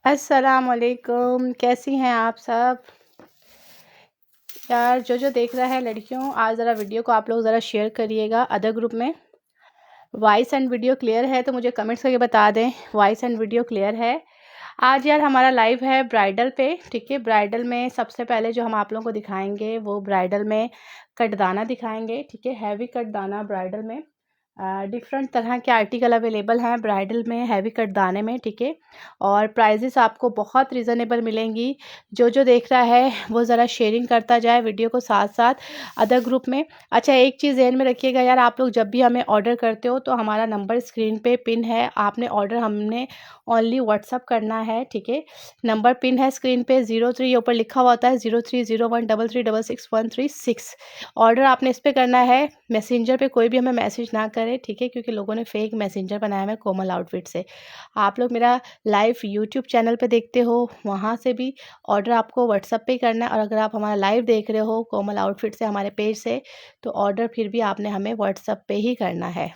अस्सलाम वालेकुम, कैसी हैं आप सब? यार जो देख रहा है लड़कियों, आज ज़रा वीडियो को आप लोग ज़रा शेयर करिएगा अदर ग्रुप में। वॉइस एंड वीडियो क्लियर है तो मुझे कमेंट्स करके बता दें, वॉइस एंड वीडियो क्लियर है। आज यार हमारा लाइव है ब्राइडल पे, ठीक है। ब्राइडल में सबसे पहले जो हम आप लोगों को दिखाएंगे वो ब्राइडल में कटदाना दिखाएंगे, ठीक है। हैवी कटदाना ब्राइडल में डिफरेंट तरह के आर्टिकल अवेलेबल हैं ब्राइडल में, हैवी कट दाने में, ठीक है। और प्राइजेस आपको बहुत रिजनेबल मिलेंगी। जो देख रहा है वो ज़रा शेयरिंग करता जाए वीडियो को साथ साथ अदर ग्रुप में। अच्छा, एक चीज़ ध्यान में रखिएगा यार, आप लोग जब भी हमें ऑर्डर करते हो तो हमारा नंबर स्क्रीन पे पिन है। आपने ऑर्डर हमने ओनली व्हाट्सअप करना है, ठीक है। नंबर पिन है स्क्रीन पे 03, ये ऊपर लिखा हुआ होता है 0301336616। ऑर्डर आपने इस पर करना है, मैसेंजर पे कोई भी हमें मैसेज ना करे, ठीक है, क्योंकि लोगों ने फेक मैसेंजर बनाया है कोमल आउटफिट से। आप लोग मेरा लाइव यूट्यूब चैनल पे देखते हो, वहाँ से भी ऑर्डर आपको व्हाट्सअप पे ही करना है। और अगर आप हमारा लाइव देख रहे हो कोमल आउटफिट से हमारे पेज से, तो ऑर्डर फिर भी आपने हमें व्हाट्सअप पे ही करना है,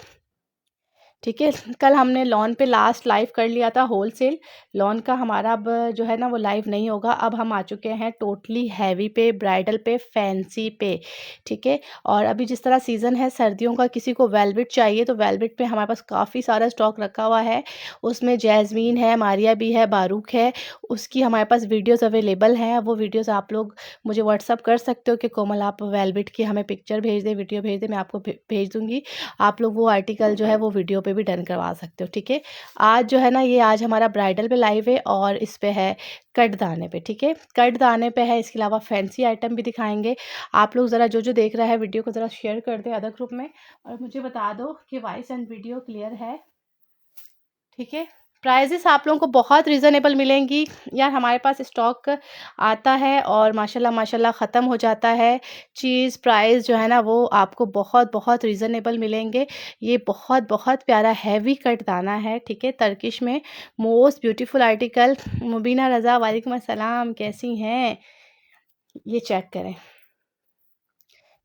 ठीक है। कल हमने लॉन पे लास्ट लाइव कर लिया था होलसेल। लॉन का हमारा अब जो है ना वो लाइव नहीं होगा। अब हम आ चुके हैं टोटली हैवी पे, ब्राइडल पे, फैंसी पे, ठीक है। और अभी जिस तरह सीज़न है सर्दियों का, किसी को वेलवेट चाहिए तो वेलवेट पे हमारे पास काफ़ी सारा स्टॉक रखा हुआ है। उसमें जैस्मीन है, मारिया भी है, बारूक है, उसकी हमारे पास वीडियोज़ अवेलेबल हैं। वो वीडियोज़ आप लोग मुझे व्हाट्सअप कर सकते हो कि कोमल आप वेलवेट की हमें पिक्चर भेज दें, वीडियो भेज दें, मैं आपको भेज दूँगी। आप लोग वो आर्टिकल जो है वो वीडियो पे भी डन करवा सकते हो, ठीक है। आज जो है ना ये आज हमारा ब्राइडल पे लाइव है और इस पे है कट दाने पे, ठीक है। कट दाने पे है, इसके अलावा फैंसी आइटम भी दिखाएंगे। आप लोग ज़रा जो देख रहा है वीडियो को ज़रा शेयर कर दे अदर ग्रुप में, और मुझे बता दो कि वॉइस एंड वीडियो क्लियर है, ठीक है। प्राइजेस आप लोगों को बहुत रीज़नेबल मिलेंगी यार। हमारे पास स्टॉक आता है और माशाल्लाह माशाल्लाह ख़त्म हो जाता है। चीज़ प्राइस जो है ना वो आपको बहुत बहुत रीज़नेबल मिलेंगे। ये बहुत बहुत प्यारा हैवी कट दाना है, ठीक है, तर्किश में। Most beautiful article. Mubina Raza वालेकुम अस्सलाम, कैसी हैं? ये चेक करें,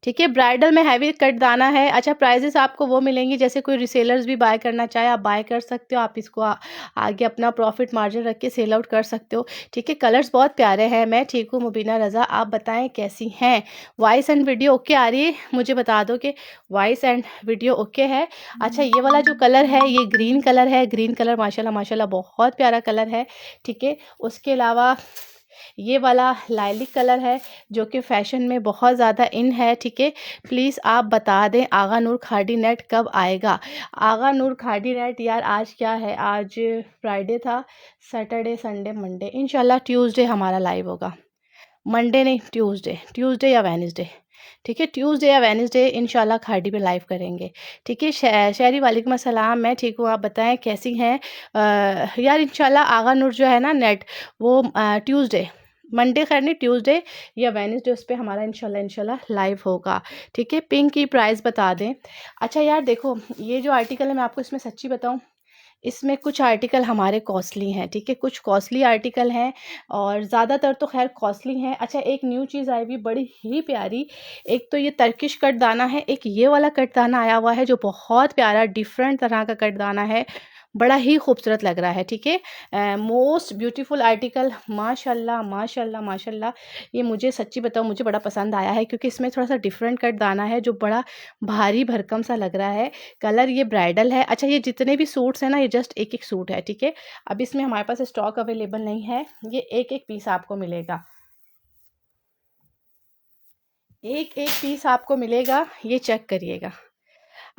ठीक है। ब्राइडल में हैवी कट दाना है। अच्छा, प्राइजेस आपको वो मिलेंगी जैसे कोई रिसेलर्स भी बाय करना चाहे आप बाय कर सकते हो। आप इसको आगे अपना प्रॉफिट मार्जिन रख के सेल आउट कर सकते हो, ठीक है। कलर्स बहुत प्यारे हैं। मैं ठीक हूँ मुबीना रज़ा, आप बताएं कैसी हैं? वॉइस एंड वीडियो ओके आ रही है? मुझे बता दो कि वॉइस एंड वीडियो ओके है। अच्छा, ये वाला जो कलर है ये ग्रीन कलर है। ग्रीन कलर माशाल्लाह माशाल्लाह बहुत प्यारा कलर है, ठीक है। उसके अलावा ये वाला लाइलिक कलर है जो कि फ़ैशन में बहुत ज़्यादा इन है, ठीक है। प्लीज़ आप बता दें आगा नूर खादी नेट कब आएगा? आगा नूर खादी नेट यार आज क्या है, आज फ्राइडे था, सैटरडे संडे मंडे, इंशाल्लाह ट्यूसडे हमारा लाइव होगा। मंडे नहीं, ट्यूसडे, ट्यूसडे या वेडनेसडे, ठीक है। ट्यूसडे या वेडनेसडे इंशाल्लाह खाड़ी पे लाइव करेंगे, ठीक है। शहरी वालेकुम अस्सलाम, मैं ठीक हूँ, आप बताएं कैसी हैं? यार इंशाल्लाह आगा नूर जो है ना नेट वो ट्यूसडे, मंडे खैर नहीं, ट्यूसडे या वेडनेसडे उस पर हमारा इंशाल्लाह इंशाल्लाह लाइव होगा, ठीक है। पिंक की प्राइस बता दें। अच्छा यार देखो, ये जो आर्टिकल है मैं आपको इसमें सच्ची बताऊँ, इसमें कुछ आर्टिकल हमारे कॉस्टली हैं, ठीक है, कुछ कॉस्टली आर्टिकल हैं और ज़्यादातर तो खैर कॉस्टली हैं। अच्छा, एक न्यू चीज़ आई हुई बड़ी ही प्यारी, एक तो ये तर्किश कट दाना है, एक ये वाला कट दाना आया हुआ है जो बहुत प्यारा डिफरेंट तरह का कट दाना है, बड़ा ही खूबसूरत लग रहा है, ठीक है। मोस्ट ब्यूटीफुल आर्टिकल, माशाल्लाह माशाल्लाह माशाल्लाह। ये मुझे सच्ची बताऊँ मुझे बड़ा पसंद आया है क्योंकि इसमें थोड़ा सा डिफरेंट कट दाना है जो बड़ा भारी भरकम सा लग रहा है। कलर ये ब्राइडल है। अच्छा, ये जितने भी सूट्स हैं ना ये जस्ट एक एक सूट है, ठीक है। अब इसमें हमारे पास स्टॉक अवेलेबल नहीं है, ये एक एक पीस आपको मिलेगा, एक एक पीस आपको मिलेगा, ये चेक करिएगा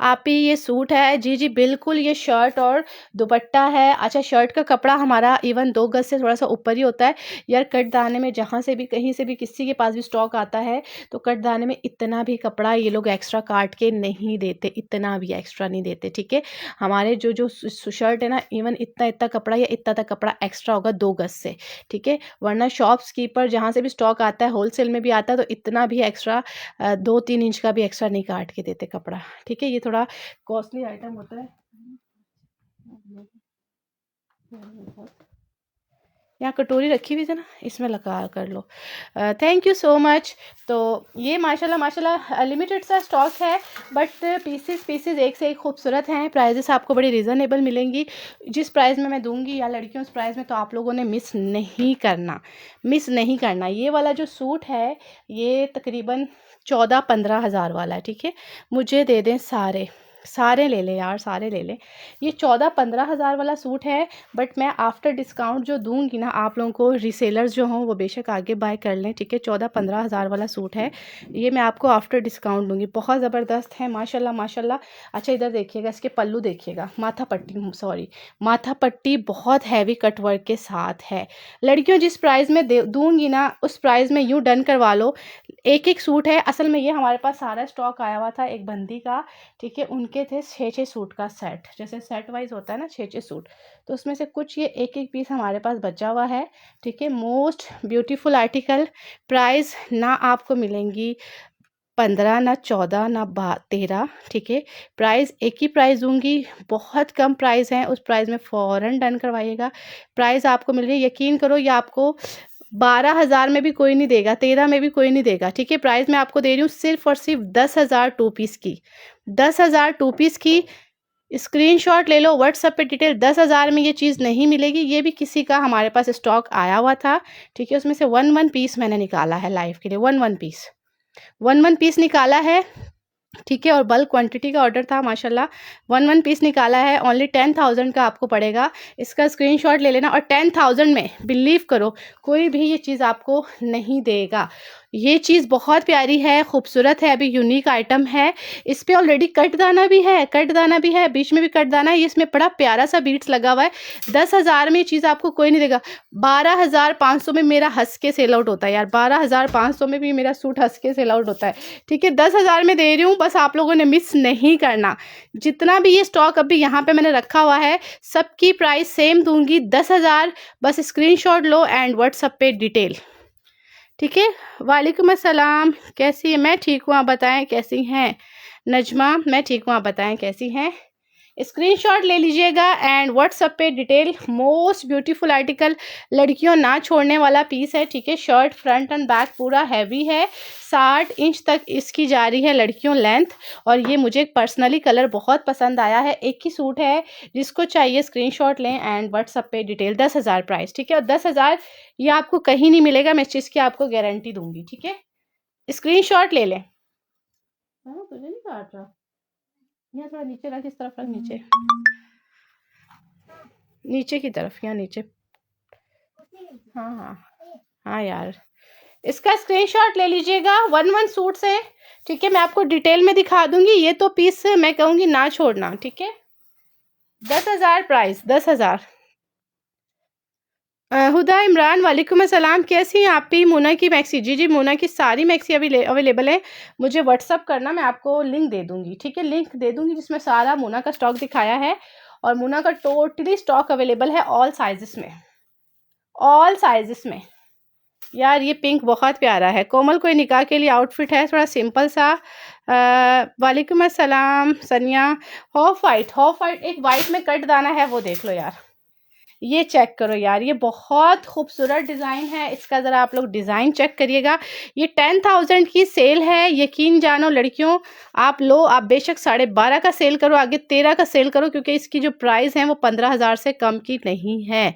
आप ही। ये सूट है, जी जी बिल्कुल, ये शर्ट और दुपट्टा है। अच्छा, शर्ट का कपड़ा हमारा इवन 2 गज से थोड़ा सा ऊपर ही होता है यार। कटदाने में जहाँ से भी कहीं से भी किसी के पास भी स्टॉक आता है तो कटदाने में इतना भी कपड़ा ये लोग एक्स्ट्रा काट के नहीं देते, इतना भी एक्स्ट्रा नहीं देते, ठीक है। हमारे जो जो शर्ट है ना, इवन इतना इतना कपड़ा या इतना तक कपड़ा एक्स्ट्रा होगा 2 गज से, ठीक है। वरना शॉप्स कीपर जहाँ से भी स्टॉक आता है होलसेल में भी आता है तो इतना भी एक्स्ट्रा 2-3 इंच का भी एक्स्ट्रा नहीं काट के देते कपड़ा, ठीक है। ये थोड़ा कॉस्टली आइटम होता है यहाँ कटोरी रखी हुई थी ना, इसमें लगा कर लो। Thank you so much. तो ये माशाल्लाह माशाल्लाह लिमिटेड सा स्टॉक है, बट पीसेस एक से एक खूबसूरत हैं। प्राइजेस आपको बड़ी रीज़नेबल मिलेंगी। जिस प्राइस में मैं दूंगी या लड़कियों उस प्राइस में तो आप लोगों ने मिस नहीं करना। ये वाला जो सूट है ये तकरीबन 14-15 हज़ार वाला है, ठीक है। मुझे दे दें सारे ले लें यार, सारे ले लें। ये 14-15 हज़ार वाला सूट है, बट मैं आफ्टर डिस्काउंट जो दूंगी ना आप लोगों को, रीसेलर्स जो हों वो बेशक आगे बाय कर लें, ठीक है। 14-15 हज़ार वाला सूट है ये, मैं आपको आफ्टर डिस्काउंट दूंगी। बहुत ज़बरदस्त है माशाल्लाह माशाल्लाह। अच्छा इधर देखिएगा, इसके पल्लू देखिएगा, माथा पट्टी बहुत हैवी कट वर्क के साथ है। लड़कियों जिस प्राइस में दूंगी ना उस प्राइस में यूँ डन करवा लो। एक सूट है, असल में ये हमारे पास सारा स्टॉक आया हुआ था एक बंदी का, ठीक है। उनके थे 6-6 सूट का सेट, जैसे सेट वाइज होता है ना 6-6 सूट, तो उसमें से कुछ ये एक पीस हमारे पास बचा हुआ है, ठीक है। Most beautiful article. प्राइस ना आपको मिलेंगी 15 ना 14 ना 13, ठीक है। प्राइस एक ही प्राइस दूंगी, बहुत कम प्राइस है, उस प्राइस में फ़ौरन डन करवाइएगा। प्राइस आपको मिल रही है, यकीन करो ये आपको 12 हज़ार में भी कोई नहीं देगा, 13 में भी कोई नहीं देगा, ठीक है। प्राइस मैं आपको दे रही हूँ सिर्फ और सिर्फ 10,000 टू पीस की, 10,000 टू पीस की। स्क्रीनशॉट ले लो, व्हाट्सएप पे डिटेल। 10,000 में ये चीज़ नहीं मिलेगी। ये भी किसी का हमारे पास स्टॉक आया हुआ था, ठीक है। उसमें से वन पीस मैंने निकाला है लाइव के लिए, वन पीस निकाला है, ठीक है। और बल्क क्वांटिटी का ऑर्डर था माशाल्लाह। वन पीस निकाला है, ओनली 10,000 का आपको पड़ेगा। इसका स्क्रीनशॉट ले लेना, और 10,000 में बिलीव करो कोई भी ये चीज़ आपको नहीं देगा। ये चीज़ बहुत प्यारी है, खूबसूरत है, अभी यूनिक आइटम है। इस पे ऑलरेडी कट दाना भी है, बीच में भी कट दाना है। ये इसमें बड़ा प्यारा सा बीट्स लगा हुआ है। 10,000 में ये चीज़ आपको कोई नहीं देगा। 12,500 में मेरा हंस के सेल आउट होता है यार, 12,500 में भी मेरा सूट हंस के सेल आउट होता है, ठीक है। 10,000 में दे रही हूँ, बस आप लोगों ने मिस नहीं करना। जितना भी ये स्टॉक अभी यहाँ पे मैंने रखा हुआ है सबकी प्राइस सेम दूंगी, 10,000। बस स्क्रीनशॉट लो एंड व्हाट्सएप पे डिटेल, ठीक है। वालेकुम अस्सलाम, कैसी है? मैं ठीक हूँ, आप बताएं कैसी हैं? नजमा, मैं ठीक हूँ, आप बताएं कैसी हैं? स्क्रीनशॉट ले लीजिएगा एंड व्हाट्सएप पे डिटेल। मोस्ट ब्यूटीफुल आर्टिकल, लड़कियों ना छोड़ने वाला पीस है, ठीक है। शर्ट फ्रंट एंड बैक पूरा हैवी है, 60 इंच तक इसकी जा रही है लड़कियों लेंथ। और ये मुझे पर्सनली कलर बहुत पसंद आया है। एक ही सूट है, जिसको चाहिए स्क्रीनशॉट लें एंड व्हाट्सएप पे डिटेल। 10,000 प्राइस, ठीक है। और 10,000 ये आपको कहीं नहीं मिलेगा, मैं इस चीज़ की आपको गारंटी दूंगी, ठीक है। स्क्रीनशॉट ले लें। हाँ, तुझे नहीं काट रहा, यहाँ थोड़ा नीचे रख, इस तरफ रख, नीचे की तरफ, यहाँ नीचे। हाँ हाँ हाँ यार, इसका स्क्रीनशॉट ले लीजिएगा। वन सूट से, ठीक है। मैं आपको डिटेल में दिखा दूंगी। ये तो पीस मैं कहूँगी ना छोड़ना, ठीक है। 10,000 प्राइस, 10,000। हुदा इमरान, वालेकुम अस्सलाम, कैसी हैं आप? भी मोना की मैक्सी, जी मोना की सारी मैक्सी अभी अवेलेबल है। मुझे व्हाट्सअप करना, मैं आपको लिंक दे दूंगी, ठीक है। लिंक दे दूंगी जिसमें सारा मोना का स्टॉक दिखाया है। और मोना का टोटली स्टॉक अवेलेबल है ऑल साइजेस में। यार ये पिंक बहुत प्यारा है। कोमल, कोई निकाह के लिए आउटफिट है थोड़ा सिंपल सा? वालेकुम अस्सलाम सनिया। हॉफ वाइट एक वाइट में कट दाना है, वो देख लो यार, ये चेक करो यार, ये बहुत खूबसूरत डिज़ाइन है। इसका ज़रा आप लोग डिज़ाइन चेक करिएगा। ये 10,000 की सेल है, यकीन जानो लड़कियों, आप लो, आप बेशक 12.5 का सेल करो, आगे 13 का सेल करो, क्योंकि इसकी जो प्राइस है वो 15,000 से कम की नहीं है।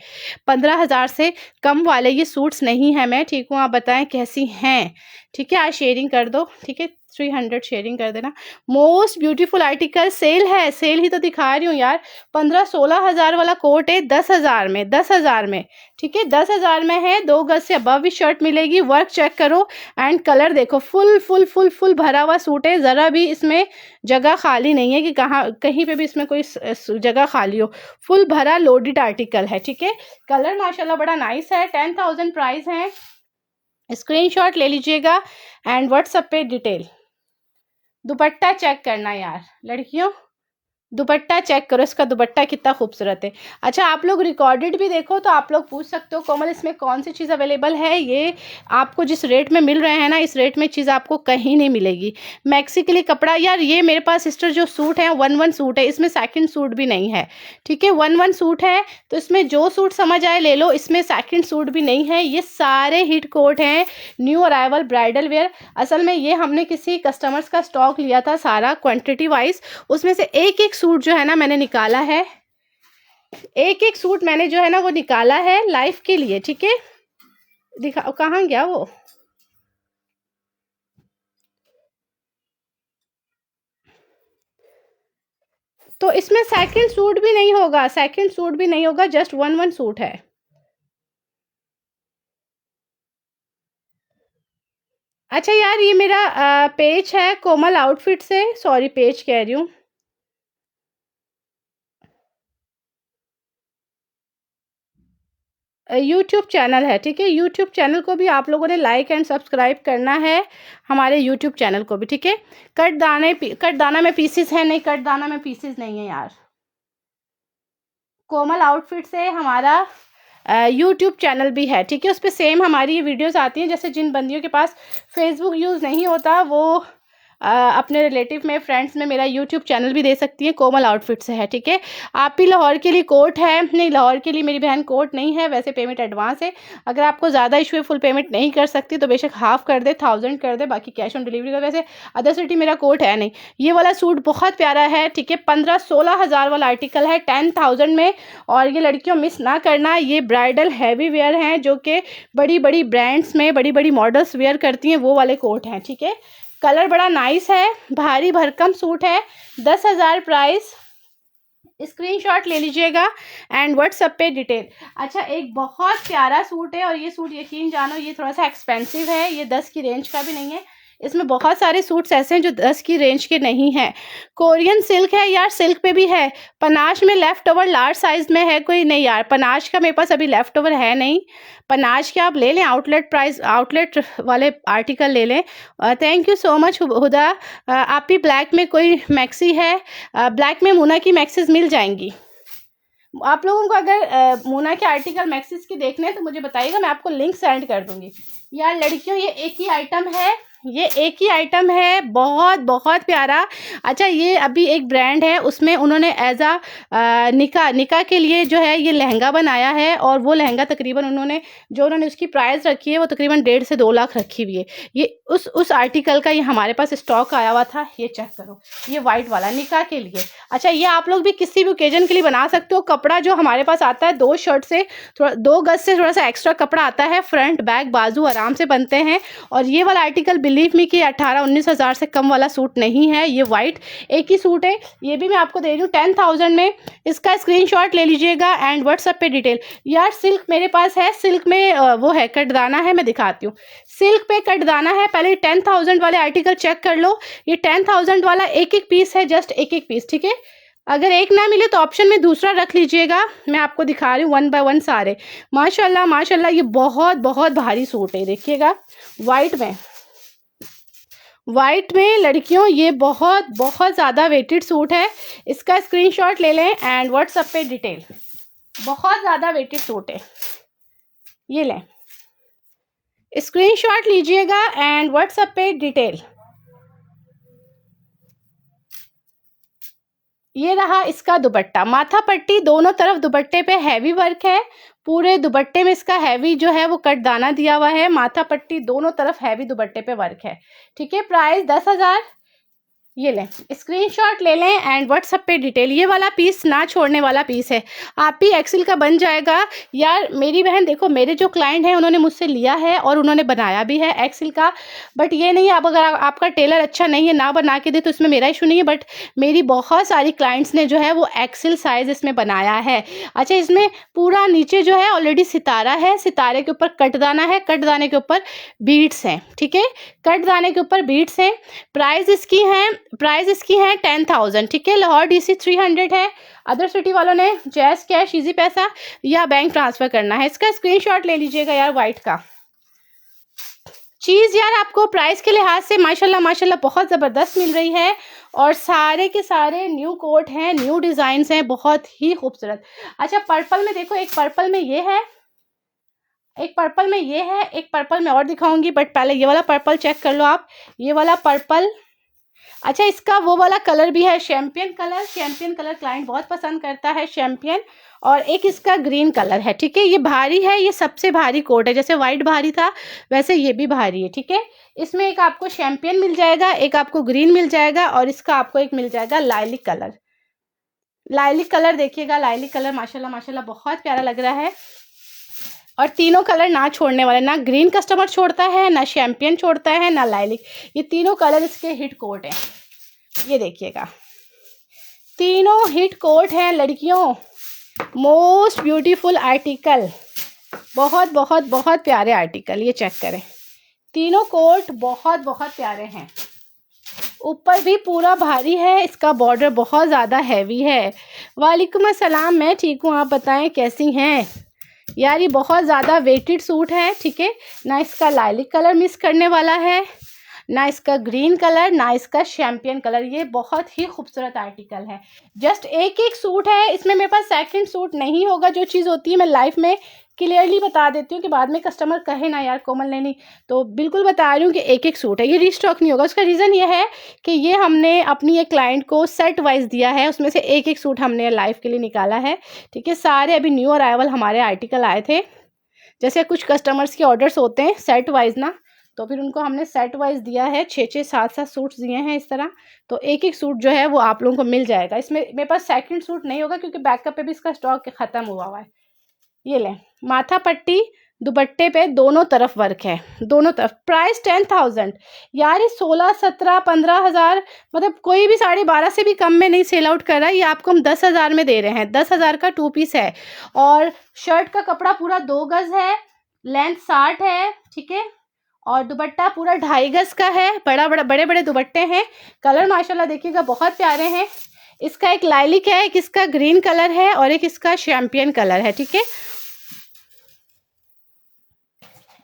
15,000 से कम वाले ये सूट्स नहीं है। मैं ठीक हूँ, आप बताएं कैसी हैं? ठीक है, आज शेयरिंग कर दो, ठीक है। 300 शेयरिंग कर देना। मोस्ट ब्यूटीफुल आर्टिकल, सेल है, सेल ही तो दिखा रही हूँ यार। 15-16 हज़ार वाला कोट है 10,000 में, ठीक है। 10,000 में है, 2 गज से अबव भी शर्ट मिलेगी। वर्क चेक करो एंड कलर देखो, फुल भरा हुआ सूट है। ज़रा भी इसमें जगह खाली नहीं है कि कहीं पे भी इसमें कोई जगह खाली हो। फुल भरा लोडेड आर्टिकल है, ठीक है। कलर माशाल्लाह बड़ा नाइस है। 10,000 प्राइस है। स्क्रीनशॉट ले लीजिएगा एंड व्हाट्सएप पे डिटेल। दुपट्टा चेक करना यार लड़कियों, दुपट्टा चेक करो, इसका दुपट्टा कितना खूबसूरत है। अच्छा, आप लोग रिकॉर्डेड भी देखो तो आप लोग पूछ सकते हो कोमल इसमें कौन सी चीज़ अवेलेबल है। ये आपको जिस रेट में मिल रहे हैं ना, इस रेट में चीज़ आपको कहीं नहीं मिलेगी। मैक्सी के लिए कपड़ा, यार ये मेरे पास सिस्टर जो सूट है 1-1 सूट है, इसमें सेकंड सूट भी नहीं है, ठीक है। 1-1 सूट है, तो इसमें जो सूट समझ आए ले लो, इसमें सेकंड सूट भी नहीं है। ये सारे हिट कोट हैं, न्यू अराइवल ब्राइडल वेयर। असल में ये हमने किसी कस्टमर्स का स्टॉक लिया था सारा क्वांटिटी वाइज, उसमें से एक एक सूट जो है ना मैंने निकाला है, एक एक सूट मैंने जो है ना वो निकाला है लाइफ के लिए, ठीक है। दिखा, कहाँ गया वो? तो इसमें सेकंड सूट भी नहीं होगा, सेकंड सूट भी नहीं होगा, जस्ट 1-1 सूट है। अच्छा यार, ये मेरा पेज है कोमल आउटफिट से, सॉरी पेज कह रही हूँ, यूट्यूब चैनल है, ठीक है। यूट्यूब चैनल को भी आप लोगों ने लाइक एंड सब्सक्राइब करना है, हमारे यूट्यूब चैनल को भी, ठीक है। कट दाना में पीसेस है नहीं, कट दाना में पीसेस नहीं है यार। कोमल आउटफिट से हमारा यूट्यूब चैनल भी है, ठीक है। उस पर सेम हमारी ये वीडियोस आती हैं। जैसे जिन बंदियों के पास फेसबुक यूज़ नहीं होता वो अपने रिलेटिव में, फ्रेंड्स में मेरा यूट्यूब चैनल भी दे सकती हैं, कोमल आउटफिट से है, ठीक है। आप भी लाहौर के लिए कोट है, नहीं लाहौर के लिए मेरी बहन कोट नहीं है, वैसे पेमेंट एडवांस है। अगर आपको ज़्यादा इशू है, फुल पेमेंट नहीं कर सकती तो बेशक हाफ कर दे, 1000 कर दे, बाकी कैश ऑन डिलीवरी का। वैसे अदर सिटी मेरा कोट है नहीं। ये वाला सूट बहुत प्यारा है, ठीक है। 15-16 हज़ार वाला आर्टिकल है 10,000 में, और ये लड़कियों मिस ना करना। ये ब्राइडल हैवी वेयर हैं जो कि बड़ी बड़ी ब्रांड्स में बड़ी बड़ी मॉडल्स वेयर करती हैं, वो वाले कोट हैं, ठीक है। कलर बड़ा नाइस है, भारी भरकम सूट है, 10,000 प्राइस। स्क्रीनशॉट ले लीजिएगा एंड व्हाट्सएप पे डिटेल। अच्छा, एक बहुत प्यारा सूट है, और ये सूट यकीन जानो ये थोड़ा सा एक्सपेंसिव है, ये 10 की रेंज का भी नहीं है। इसमें बहुत सारे सूट्स ऐसे हैं जो 10 की रेंज के नहीं हैं। कोरियन सिल्क है यार, सिल्क पे भी है। पनाश में लेफ्ट ओवर लार्ज साइज में है कोई? नहीं यार, पनाश का मेरे पास अभी लेफ्ट ओवर है नहीं। पनाश के आप ले लें, आउटलेट प्राइस, आउटलेट वाले आर्टिकल ले लें। थैंक यू सो मच हुदा। आप भी ब्लैक में कोई मैक्सी है? ब्लैक में मुना की मैक्सीज मिल जाएंगी। आप लोगों को अगर मोना के आर्टिकल मैक्सिस के देखने हैं तो मुझे बताइएगा, मैं आपको लिंक सेंड कर दूंगी। यार लड़कियों, ये एक ही आइटम है, ये एक ही आइटम है, बहुत बहुत प्यारा। अच्छा, ये अभी एक ब्रांड है, उसमें उन्होंने एज आ निका के लिए जो है ये लहंगा बनाया है, और वो लहंगा तकरीबन उन्होंने उसकी प्राइस रखी है वो तकरीबन 1.5 से 2 लाख रखी हुई है। ये उस आर्टिकल का ये हमारे पास स्टॉक आया हुआ था, ये चेक करो, ये वाइट वाला निका के लिए। अच्छा, ये आप लोग भी किसी भी ओकेजन के लिए बना सकते हो। कपड़ा जो हमारे पास आता है 2 शर्ट से थोड़ा 2 गज से थोड़ा सा एक्स्ट्रा कपड़ा आता है, फ्रंट बैक बाजू आराम से बनते हैं। और ये वाला आर्टिकल बिलीव मी कि 18-19 हज़ार से कम वाला सूट नहीं है। ये वाइट एक ही सूट है, ये भी मैं आपको दे रही हूँ 10,000 में। इसका स्क्रीनशॉट ले लीजिएगा एंड व्हाट्सएप पे डिटेल। यार सिल्क मेरे पास है, सिल्क में वो है कटदाना है, मैं दिखाती हूँ। सिल्क पे कटदाना है, पहले 10,000 वाले आर्टिकल चेक कर लो। ये 10,000 वाला एक एक पीस है, जस्ट एक एक पीस, ठीक है। अगर एक ना मिले तो ऑप्शन में दूसरा रख लीजिएगा। मैं आपको दिखा रही हूँ 1 बाय 1 सारे। माशाल्लाह माशाल्लाह, ये बहुत बहुत भारी सूट है, देखिएगा वाइट में लड़कियों, ये बहुत बहुत ज़्यादा वेटेड सूट है। इसका स्क्रीनशॉट ले लें एंड व्हाट्सएप पे डिटेल। बहुत ज़्यादा वेटेड सूट है, ये लें, स्क्रीनशॉट लीजिएगा एंड व्हाट्सएप पे डिटेल। ये रहा इसका दुपट्टा, माथा पट्टी दोनों तरफ दुपट्टे पे हैवी वर्क है। पूरे दुपट्टे में इसका हैवी जो है वो कट दाना दिया हुआ है, माथा पट्टी दोनों तरफ हैवी दुपट्टे पे वर्क है, ठीक है। प्राइस 10,000। ये लें, स्क्रीनशॉट ले लें एंड व्हाट्सएप पे डिटेल। ये वाला पीस ना छोड़ने वाला पीस है, आप भी एक्सेल का बन जाएगा। यार मेरी बहन देखो, मेरे जो क्लाइंट हैं उन्होंने मुझसे लिया है और उन्होंने बनाया भी है एक्सेल का। बट ये नहीं, अब अगर आपका टेलर अच्छा नहीं है, ना बना के दे, तो इसमें मेरा इशू नहीं है। बट मेरी बहुत सारी क्लाइंट्स ने जो है वो एक्सेल साइज़ इसमें बनाया है। अच्छा, इसमें पूरा नीचे जो है ऑलरेडी सितारा है, सितारे के ऊपर कटदाना है, कटदाने के ऊपर बीट्स हैं, ठीक है। कटदाने के ऊपर बीट्स हैं। प्राइस इसकी है 10,000, ठीक है। लाहौर DC 300 है। अदर सिटी वालों ने जैस कैश, इजी पैसा या बैंक ट्रांसफ़र करना है। इसका स्क्रीनशॉट ले लीजिएगा यार। वाइट का चीज़ यार आपको प्राइस के लिहाज से माशाल्लाह माशाल्लाह बहुत ज़बरदस्त मिल रही है, और सारे के सारे न्यू कोट हैं, न्यू डिज़ाइंस हैं, बहुत ही खूबसूरत। अच्छा पर्पल में देखो, एक पर्पल में ये है, एक पर्पल में ये है, एक पर्पल में और दिखाऊंगी, बट पहले ये वाला पर्पल चेक कर लो आप, ये वाला पर्पल। अच्छा इसका वो वाला कलर भी है champion colour, champion colour client बहुत पसंद करता है शैम्पियन। और एक इसका ग्रीन कलर है, ठीक है। ये भारी है, ये सबसे भारी कोट है, जैसे वाइट भारी था वैसे ये भी भारी है, ठीक है। इसमें एक आपको शैम्पियन मिल जाएगा, एक आपको ग्रीन मिल जाएगा, और इसका आपको एक मिल जाएगा लाइलिक कलर। लाइलिक कलर देखिएगा, लाइलिक कलर माशाल्लाह माशाल्लाह बहुत प्यारा लग रहा है। और तीनों कलर ना छोड़ने वाले, ना ग्रीन कस्टमर छोड़ता है, ना शैम्पियन छोड़ता है, ना लाइलिक, ये तीनों कलर इसके हिट कोट हैं। ये देखिएगा तीनों हिट कोट हैं लड़कियों, मोस्ट ब्यूटीफुल आर्टिकल, बहुत बहुत बहुत प्यारे आर्टिकल। ये चेक करें, तीनों कोट बहुत बहुत प्यारे हैं। ऊपर भी पूरा भारी है, इसका बॉर्डर बहुत ज़्यादा हैवी है। वालेकुम अस्सलाम, मैं ठीक हूँ, आप बताएं कैसी हैं यार। ये बहुत ज़्यादा वेटेड सूट है, ठीक है। ना इसका लाइलिक कलर मिस करने वाला है, ना इसका ग्रीन कलर, ना इसका शैम्पियन कलर। ये बहुत ही खूबसूरत आर्टिकल है। जस्ट एक एक सूट है, इसमें मेरे पास सेकंड सूट नहीं होगा। जो चीज़ होती है मैं लाइफ में क्लियरली बता देती हूँ कि बाद में कस्टमर कहे ना यार कोमल नहीं, तो बिल्कुल बता रही हूँ कि एक एक सूट है, ये रीस्टॉक नहीं होगा। उसका रीज़न ये है कि ये हमने अपनी एक क्लाइंट को सेट वाइज दिया है, उसमें से एक एक सूट हमने लाइफ के लिए निकाला है, ठीक है। सारे अभी न्यू अराइवल हमारे आर्टिकल आए थे। जैसे कुछ कस्टमर्स के ऑर्डर्स होते हैं सेट वाइज ना, तो फिर उनको हमने सेट वाइज दिया है, 6-6 7-7 सूट्स दिए हैं इस तरह। तो एक एक सूट जो है वो आप लोगों को मिल जाएगा। इसमें मेरे पास सेकंड सूट नहीं होगा क्योंकि बैकअप पे भी इसका स्टॉक ख़त्म हुआ है। ये लें, माथा पट्टी दुपट्टे पे दोनों तरफ वर्क है, दोनों तरफ। प्राइस 10,000 यार, ये 16, 17, 15,000, मतलब कोई भी 12.5 से भी कम में नहीं सेल आउट कर रहा है। ये आपको हम 10,000 में दे रहे हैं। 10,000 का 2 पीस है, और शर्ट का कपड़ा पूरा 2 गज है, लेंथ 60 है, ठीक है। और दुपट्टा पूरा 2.5 गज का है, बड़े बड़े दुपट्टे हैं। कलर माशाल्लाह देखिएगा बहुत प्यारे हैं। इसका एक लाइलिक है, एक इसका ग्रीन कलर है, और एक इसका शैम्पियन कलर है, ठीक है।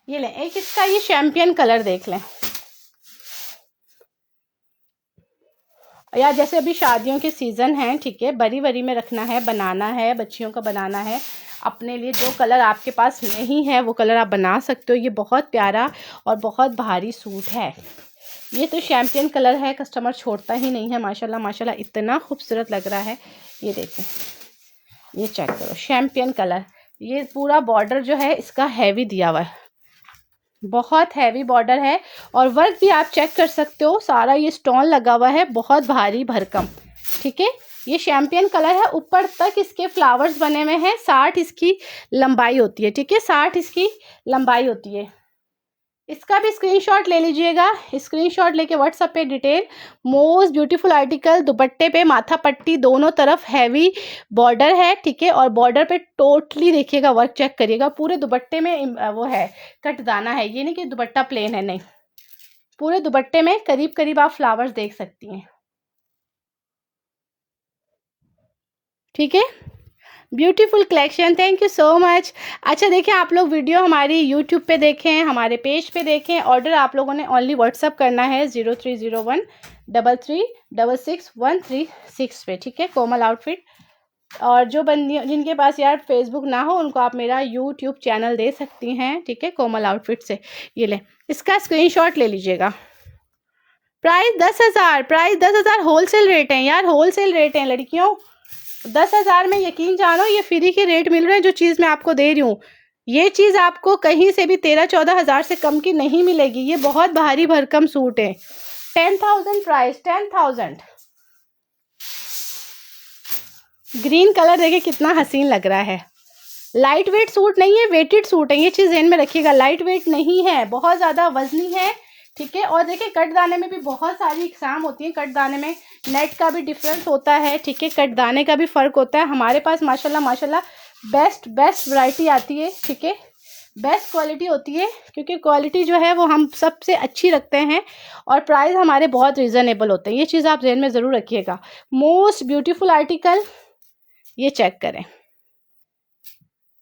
ये लें, एक इसका ये शैम्पियन कलर देख लें यार। जैसे अभी शादियों के सीज़न हैं, ठीक है, बरी बरी में रखना है, बनाना है, बच्चियों का बनाना है, अपने लिए जो कलर आपके पास नहीं है वो कलर आप बना सकते हो। ये बहुत प्यारा और बहुत भारी सूट है। ये तो शैम्पियन कलर है, कस्टमर छोड़ता ही नहीं है माशाल्लाह माशाल्लाह, इतना खूबसूरत लग रहा है। ये देखें, ये चेक करो, शैम्पियन कलर। ये पूरा बॉर्डर जो है इसका हैवी दिया हुआ है, बहुत हैवी बॉर्डर है, और वर्क भी आप चेक कर सकते हो, सारा ये स्टोन लगा हुआ है, बहुत भारी भरकम, ठीक है। ये शैम्पियन कलर है, ऊपर तक इसके फ्लावर्स बने हुए हैं। 60 इसकी लंबाई होती है, ठीक है, 60 इसकी लंबाई होती है। इसका भी स्क्रीनशॉट ले लीजिएगा, स्क्रीनशॉट लेके व्हाट्सएप पे डिटेल। मोस्ट ब्यूटीफुल आर्टिकल, दुपट्टे पे माथा पट्टी दोनों तरफ हैवी बॉर्डर है, ठीक है। और बॉर्डर पे टोटली देखिएगा वर्क चेक करिएगा, पूरे दुपट्टे में वो है कट दाना है, ये नहीं कि दुपट्टा प्लेन है, नहीं, पूरे दुपट्टे में करीब करीब आप फ्लावर्स देख सकती हैं, ठीक है। Beautiful collection, thank you so much. अच्छा देखिए, आप लोग वीडियो हमारी यूट्यूब पे देखें, हमारे पेज पे देखें। ऑर्डर आप लोगों ने ओनली व्हाट्सअप करना है 0301 3366 पे, ठीक है, कोमल आउटफिट। और जो बंदी जिनके पास यार फेसबुक ना हो उनको आप मेरा यूट्यूब चैनल दे सकती हैं, ठीक है, कोमल आउटफिट से। ये लें, इसका स्क्रीनशॉट ले लीजिएगा। प्राइस 10,000, प्राइस 10,000 होलसेल रेट है यार, होलसेल रेट है लड़कियों। 10,000 में यकीन जानो ये फ्री के रेट मिल रहे हैं। जो चीज़ मैं आपको दे रही हूँ, ये चीज़ आपको कहीं से भी 13-14 हज़ार से कम की नहीं मिलेगी। ये बहुत भारी भरकम सूट है। 10,000 प्राइस, 10,000। ग्रीन कलर देखिए कितना हसीन लग रहा है। लाइट वेट सूट नहीं है, वेटेड सूट है, ये चीज़ ध्यान में रखिएगा। लाइट वेट नहीं है, बहुत ज़्यादा वजनी है, ठीक है। और देखिए कट दाने में भी बहुत सारी इकसाम होती है। कट दाने में नेट का भी डिफरेंस होता है, ठीक है, कट दाने का भी फ़र्क होता है। हमारे पास माशाल्लाह माशाल्लाह बेस्ट वैरायटी आती है, ठीक है, बेस्ट क्वालिटी होती है, क्योंकि क्वालिटी जो है वो हम सबसे अच्छी रखते हैं, और प्राइस हमारे बहुत रीज़नेबल होते हैं। ये चीज़ आप ध्यान में ज़रूर रखिएगा। मोस्ट ब्यूटीफुल आर्टिकल, ये चेक करें,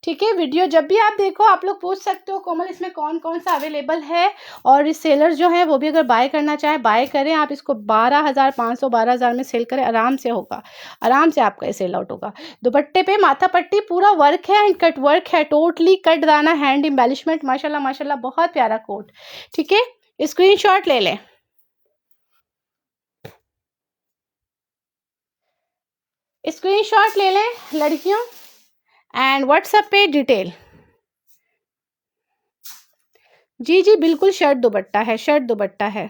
ठीक है। वीडियो जब भी आप देखो आप लोग पूछ सकते हो कोमल इसमें कौन कौन सा अवेलेबल है, और रिसेलर जो है वो भी अगर बाय करना चाहें बाय करें। आप इसको 12,500 12,000 में सेल करें, आराम से होगा, आराम से आपका ये सेल आउट होगा। दुपट्टे पे माथा पट्टी पूरा वर्क है एंड कट वर्क है, टोटली कट दाना हैंड एम्बेलिशमेंट, माशाल्लाह माशाल्लाह बहुत प्यारा कोट। ठीक है, स्क्रीनशॉट ले लें, स्क्रीनशॉट ले लें लड़कियों, एंड व्हाट्सएप पे डिटेल। जी जी बिल्कुल, शर्ट दुपट्टा है, शर्ट दुपट्टा है,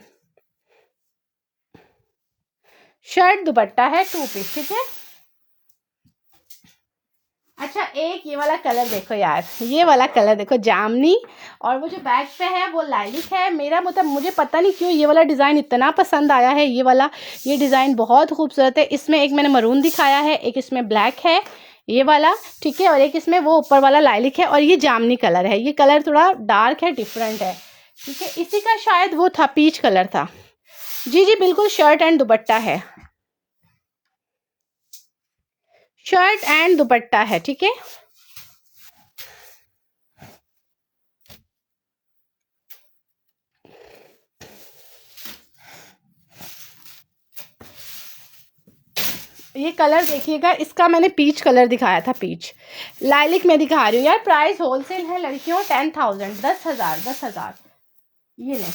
शर्ट दुपट्टा है 2 पीस। ठीक है। अच्छा एक ये वाला कलर देखो यार, ये वाला कलर देखो जामनी, और वो जो बैक पे है वो लाइलिक है। मेरा मतलब मुझे पता नहीं क्यों ये वाला डिज़ाइन इतना पसंद आया है, ये वाला, ये डिज़ाइन बहुत खूबसूरत है। इसमें एक मैंने मरून दिखाया है, एक इसमें ब्लैक है ये वाला, ठीक है, और एक इसमें वो ऊपर वाला लाइलिक है, और ये जामनी कलर है। ये कलर थोड़ा डार्क है, डिफरेंट है। ठीक है, इसी का शायद वो था, पीच कलर था। जी जी बिल्कुल, शर्ट एंड दुपट्टा है, शर्ट एंड दुपट्टा है। ठीक है, ये कलर देखिएगा, इसका मैंने पीच कलर दिखाया था, पीच लाइलिक में दिखा रही हूँ यार। प्राइस होलसेल है लड़कियों 10,000, 10,000, 10,000। ये लें,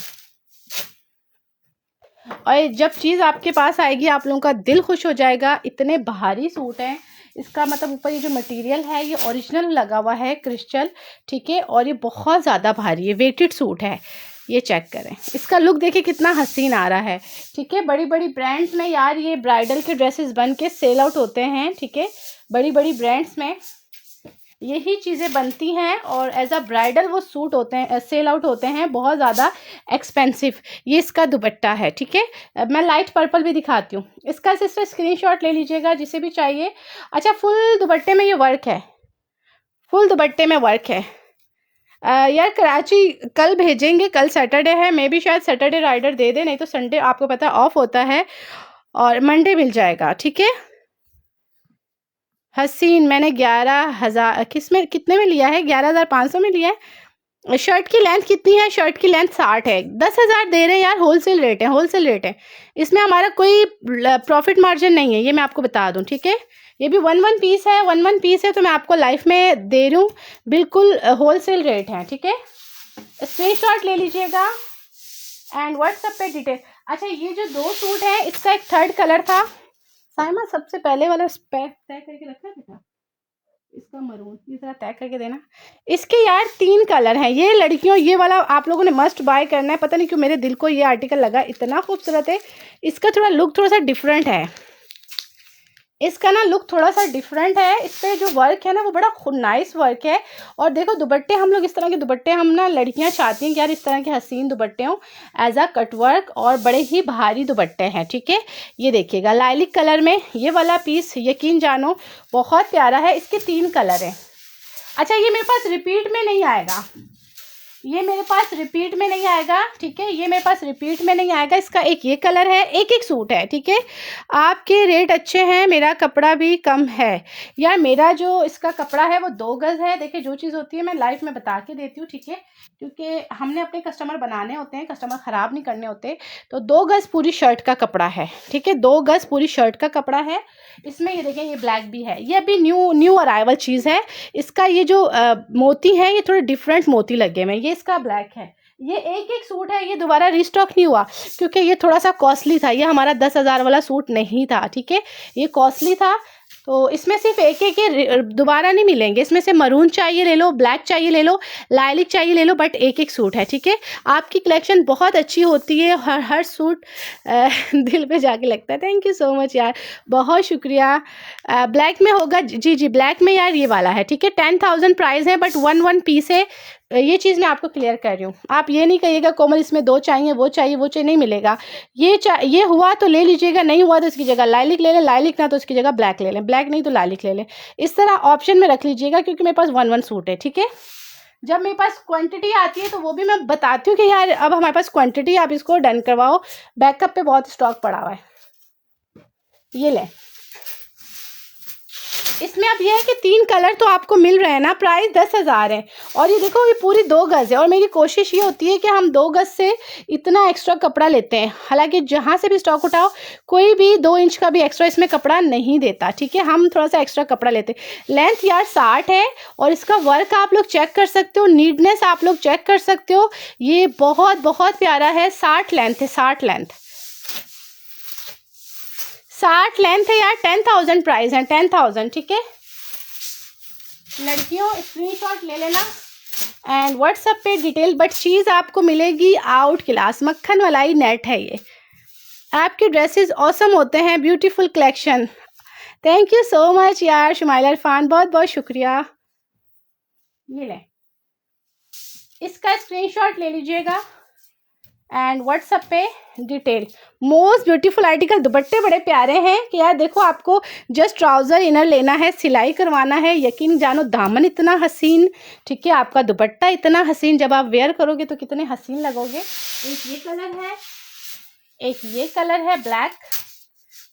और जब चीज़ आपके पास आएगी आप लोगों का दिल खुश हो जाएगा। इतने भारी सूट हैं, इसका मतलब ऊपर ये जो मटेरियल है ये ओरिजिनल लगा हुआ है क्रिस्टल। ठीक है, और ये बहुत ज़्यादा भारी है, वेटेड सूट है। ये चेक करें, इसका लुक देखिए कितना हसीन आ रहा है। ठीक है, बड़ी बड़ी ब्रांड्स में यार ये ब्राइडल के ड्रेसेस बन के सेल आउट होते हैं। ठीक है, बड़ी बड़ी ब्रांड्स में यही चीज़ें बनती हैं, और एज अ ब्राइडल वो सूट होते हैं, सेल आउट होते हैं, बहुत ज़्यादा एक्सपेंसिव। ये इसका दुपट्टा है। ठीक है, मैं लाइट पर्पल भी दिखाती हूँ इसका, सिस्टर स्क्रीनशॉट ले लीजिएगा जिसे भी चाहिए। अच्छा, फुल दुपट्टे में ये वर्क है, फुल दुपट्टे में वर्क है। यार कराची कल भेजेंगे, कल सैटरडे है, मे भी शायद सैटरडे राइडर दे दे, नहीं तो संडे आपको पता है ऑफ होता है, और मंडे मिल जाएगा। ठीक है, हसीन मैंने 11,000 कितने में लिया है, 11,500 में लिया है। शर्ट की लेंथ कितनी है, शर्ट की लेंथ 60 है। 10,000 दे रहे हैं यार, होलसेल रेट है, होलसेल रेट है। इसमें हमारा कोई प्रॉफिट मार्जिन नहीं है, ये मैं आपको बता दूं। ठीक है, ये भी वन पीस है, वन पीस है, तो मैं आपको लाइफ में दे रही हूँ, बिल्कुल होलसेल रेट है। ठीक है, स्क्रीनशॉट ले लीजिएगा एंड व्हाट्सएप पे डिटेल। अच्छा, ये जो 2 सूट है इसका एक थर्ड कलर था, साइमा सबसे पहले वाला पैक तय करके रखा था इसका मरून, ये जरा तय करके देना। इसके यार 3 कलर हैं ये लड़कियों, ये वाला आप लोगों ने मस्ट बाय करना है। पता नहीं क्यों मेरे दिल को ये आर्टिकल लगा, इतना खूबसूरत है। इसका थोड़ा लुक थोड़ा सा डिफरेंट है, इसका ना लुक थोड़ा सा डिफरेंट है। इस पर जो वर्क है ना वो बड़ा नाइस वर्क है। और देखो दुपट्टे, हम लोग इस तरह के दुपट्टे, हम ना लड़कियां चाहती हैं कि यार इस तरह के हसीन दुपट्टे हों एज अ कट वर्क, और बड़े ही भारी दुपट्टे हैं। ठीक है, ये देखिएगा लाइलिक कलर में ये वाला पीस, यकीन जानो बहुत प्यारा है। इसके 3 कलर हैं। अच्छा, ये मेरे पास रिपीट में नहीं आएगा, ये मेरे पास रिपीट में नहीं आएगा। ठीक है, ये मेरे पास रिपीट में नहीं आएगा। इसका एक ये कलर है, एक एक सूट है। ठीक है, आपके रेट अच्छे हैं, मेरा कपड़ा भी कम है यार। मेरा जो इसका कपड़ा है वो 2 गज़ है। देखिए जो चीज़ होती है मैं लाइव में बता के देती हूँ। ठीक है, क्योंकि हमने अपने कस्टमर बनाने होते हैं, कस्टमर ख़राब नहीं करने होते। तो 2 गज़ पूरी शर्ट का कपड़ा है। ठीक है, 2 गज़ पूरी शर्ट का कपड़ा है। इसमें ये देखें, ये ब्लैक भी है, ये अभी न्यू अराइवल चीज़ है। इसका ये जो मोती है ये थोड़े डिफरेंट मोती लगे हुए हैं। ये इसका ब्लैक है। ये एक एक सूट है, ये दोबारा रिस्टॉक नहीं हुआ क्योंकि ये थोड़ा सा कॉस्टली था। ये हमारा 10,000 वाला सूट नहीं था। ठीक है, ये कॉस्टली था, तो इसमें सिर्फ एक एक के दोबारा नहीं मिलेंगे। इसमें से मरून चाहिए ले लो, ब्लैक चाहिए ले लो, लाइलिक चाहिए ले लो, बट एक एक सूट है। ठीक है, आपकी कलेक्शन बहुत अच्छी होती है, हर सूट दिल पे जाके लगता है। थैंक यू सो मच यार, बहुत शुक्रिया। ब्लैक में होगा, जी जी ब्लैक में यार ये वाला है। ठीक है, 10,000 प्राइस है, बट वन पीस है। ये चीज़ मैं आपको क्लियर कर रही हूँ। आप ये नहीं कहिएगा कोमल इसमें 2 चाहिए, वो चाहिए, वो चाहिए, नहीं मिलेगा। ये हुआ तो ले लीजिएगा, नहीं हुआ तो इसकी जगह लाइलिक ले लें, लाइलिक ना तो इसकी जगह ब्लैक ले लें, ब्लैक नहीं तो लाइलिक ले लें। इस तरह ऑप्शन में रख लीजिएगा, क्योंकि मेरे पास वन सूट है। ठीक है, जब मेरे पास क्वांटिटी आती है तो वो भी मैं बताती हूँ कि यार अब हमारे पास क्वांटिटी, आप इसको डन करवाओ, बैकअप पे बहुत स्टॉक पड़ा हुआ है। ये लें, इसमें अब ये है कि 3 कलर तो आपको मिल रहे हैं ना, प्राइस 10,000 है। और ये देखो ये पूरी 2 गज़ है और मेरी कोशिश ये होती है कि हम 2 गज़ से इतना एक्स्ट्रा कपड़ा लेते हैं। हालांकि जहाँ से भी स्टॉक उठाओ कोई भी 2 इंच का भी एक्स्ट्रा इसमें कपड़ा नहीं देता, ठीक है, हम थोड़ा सा एक्स्ट्रा कपड़ा लेते हैं। लेंथ यार 60 है और इसका वर्क आप लोग चेक कर सकते हो, नीटनेस आप लोग चेक कर सकते हो। ये बहुत बहुत प्यारा है। 60 लेंथ है, 60 लेंथ, 60 लेंथ है यार। 10,000 प्राइस है, 10,000, ठीक है। लड़कियों स्क्रीनशॉट ले लेना एंड व्हाट्सएप पे डिटेल। बट चीज़ आपको मिलेगी आउट क्लास, मक्खन मलाई नेट है ये। आपके ड्रेसेस ऑसम होते हैं, beautiful collection. Thank you so much यार शुमाइला इरफान, बहुत बहुत शुक्रिया। ये ले, इसका स्क्रीनशॉट ले लीजिएगा एंड व्हाट्सएप पे डिटेल। Most beautiful article. दुपट्टे बड़े प्यारे हैं कि यार देखो, आपको जस्ट ट्राउज़र इनर लेना है, सिलाई करवाना है, यकीन जानो दामन इतना हसीन, ठीक है, आपका दुपट्टा इतना हसीन, जब आप वेयर करोगे तो कितने हसीन लगोगे। एक ये कलर है, एक ये कलर है ब्लैक,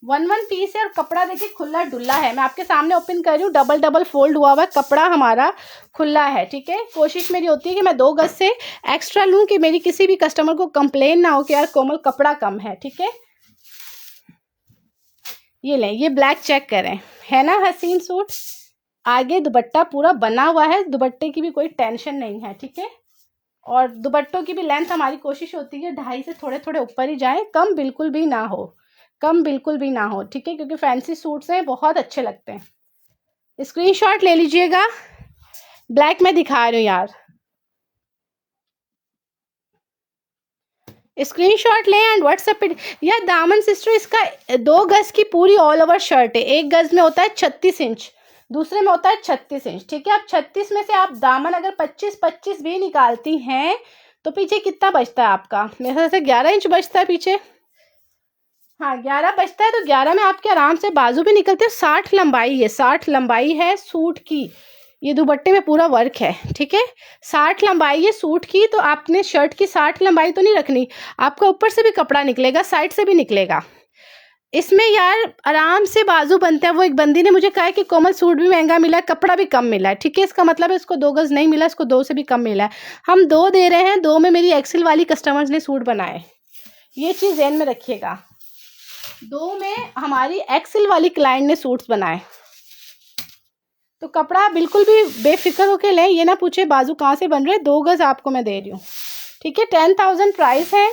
1 पीस है और कपड़ा देखिए खुला डुल्ला है। मैं आपके सामने ओपन कर रही हूँ, डबल डबल फोल्ड हुआ हुआ कपड़ा हमारा खुला है, ठीक है। कोशिश मेरी होती है कि मैं 2 गज से एक्स्ट्रा लूँ कि मेरी किसी भी कस्टमर को कंप्लेन ना हो कि यार कोमल कपड़ा कम है, ठीक है। ये लें, ये ब्लैक चेक करें, है ना हसीन सूट। आगे दुपट्टा पूरा बना हुआ है, दुपट्टे की भी कोई टेंशन नहीं है, ठीक है। और दुपट्टों की भी लेंथ हमारी कोशिश होती है 2.5 से थोड़े थोड़े ऊपर ही जाए, कम बिल्कुल भी ना हो, कम बिल्कुल भी ना हो, ठीक है, क्योंकि फैंसी सूट्स हैं, बहुत अच्छे लगते हैं। स्क्रीनशॉट ले लीजिएगा। ब्लैक में दिखा रही हूँ यार, स्क्रीनशॉट लें एंड व्हाट्सएप पे। यार दामन सिस्टर इसका 2 गज की पूरी ऑल ओवर शर्ट है। 1 गज में होता है 36 इंच, दूसरे में होता है 36 इंच, ठीक है। अब 36 में से आप दामन अगर 25 भी निकालती हैं तो पीछे कितना बचता है आपका, मेरे ख्याल से 11 इंच बचता है पीछे। हाँ 11 बचता है, तो 11 में आपके आराम से बाजू भी निकलते हैं। 60 लंबाई है, 60 लंबाई है सूट की। ये दुपट्टे में पूरा वर्क है, ठीक है। 60 लंबाई है सूट की, तो आपने शर्ट की 60 लंबाई तो नहीं रखनी, आपका ऊपर से भी कपड़ा निकलेगा, साइड से भी निकलेगा। इसमें यार आराम से बाजू बनता है। वो एक बंदी ने मुझे कहा कि कोमल सूट भी महंगा मिला है, कपड़ा भी कम मिला है, ठीक है। इसका मतलब है इसको 2 गज नहीं मिला, इसको 2 से भी कम मिला है। हम 2 दे रहे हैं, 2 में मेरी एक्सेल वाली कस्टमर्स ने सूट बनाए, ये चीज़ ध्यान में रखिएगा। 2 में हमारी एक्सेल वाली क्लाइंट ने सूट्स बनाए। तो कपड़ा बिल्कुल भी बेफिक्र होके लें, ये ना पूछे बाजू कहाँ से बन रहे। 2 गज आपको मैं दे रही हूँ, ठीक है। 10,000 प्राइस है।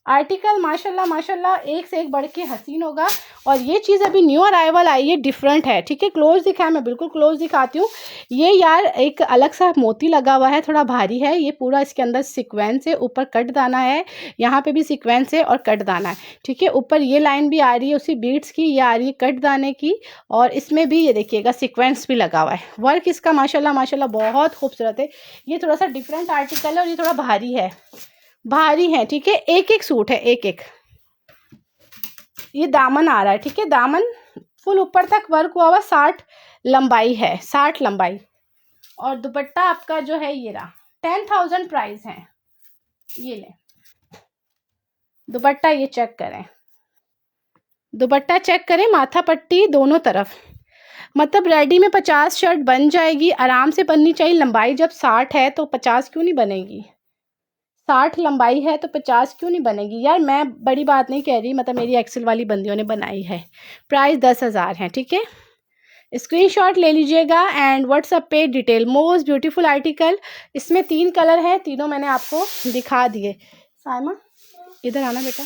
आर्टिकल माशाल्लाह माशाल्लाह एक से एक बढ़ के हसीन होगा। और ये चीज़ अभी न्यू अराइवल आई है, डिफरेंट है, ठीक है। क्लोज दिखाया, मैं बिल्कुल क्लोज दिखाती हूँ। ये यार एक अलग सा मोती लगा हुआ है, थोड़ा भारी है। ये पूरा इसके अंदर सीक्वेंस है, ऊपर कट दाना है, यहाँ पे भी सीक्वेंस है और कट दाना है, ठीक है। ऊपर ये लाइन भी आ रही है उसी बीड्स की, ये आ रही है कट दाने की, और इसमें भी ये देखिएगा सीक्वेंस भी लगा हुआ है। वर्क इसका माशाल्लाह माशाल्लाह बहुत खूबसूरत है। ये थोड़ा सा डिफरेंट आर्टिकल है और ये थोड़ा भारी है, भारी है, ठीक है। एक एक सूट है, एक एक। ये दामन आ रहा है, ठीक है, दामन फुल ऊपर तक वर्क हुआ हुआ, 60 लंबाई है, 60 लंबाई। और दुपट्टा आपका जो है ये रहा। 10,000 प्राइस है। ये ले दुपट्टा, ये चेक करें, दुपट्टा चेक करें, माथा पट्टी दोनों तरफ। मतलब रेडी में 50 शर्ट बन जाएगी, आराम से बननी चाहिए। लंबाई जब 60 है तो 50 क्यों नहीं बनेगी, 60 लंबाई है तो 50 क्यों नहीं बनेगी यार। मैं बड़ी बात नहीं कह रही, मतलब मेरी एक्सेल वाली बंदियों ने बनाई है। प्राइस 10,000 है, ठीक है। स्क्रीनशॉट ले लीजिएगा एंड व्हाट्सएप पे डिटेल। Most beautiful article. इसमें 3 कलर हैं, तीनों मैंने आपको दिखा दिए। साइमा इधर आना बेटा।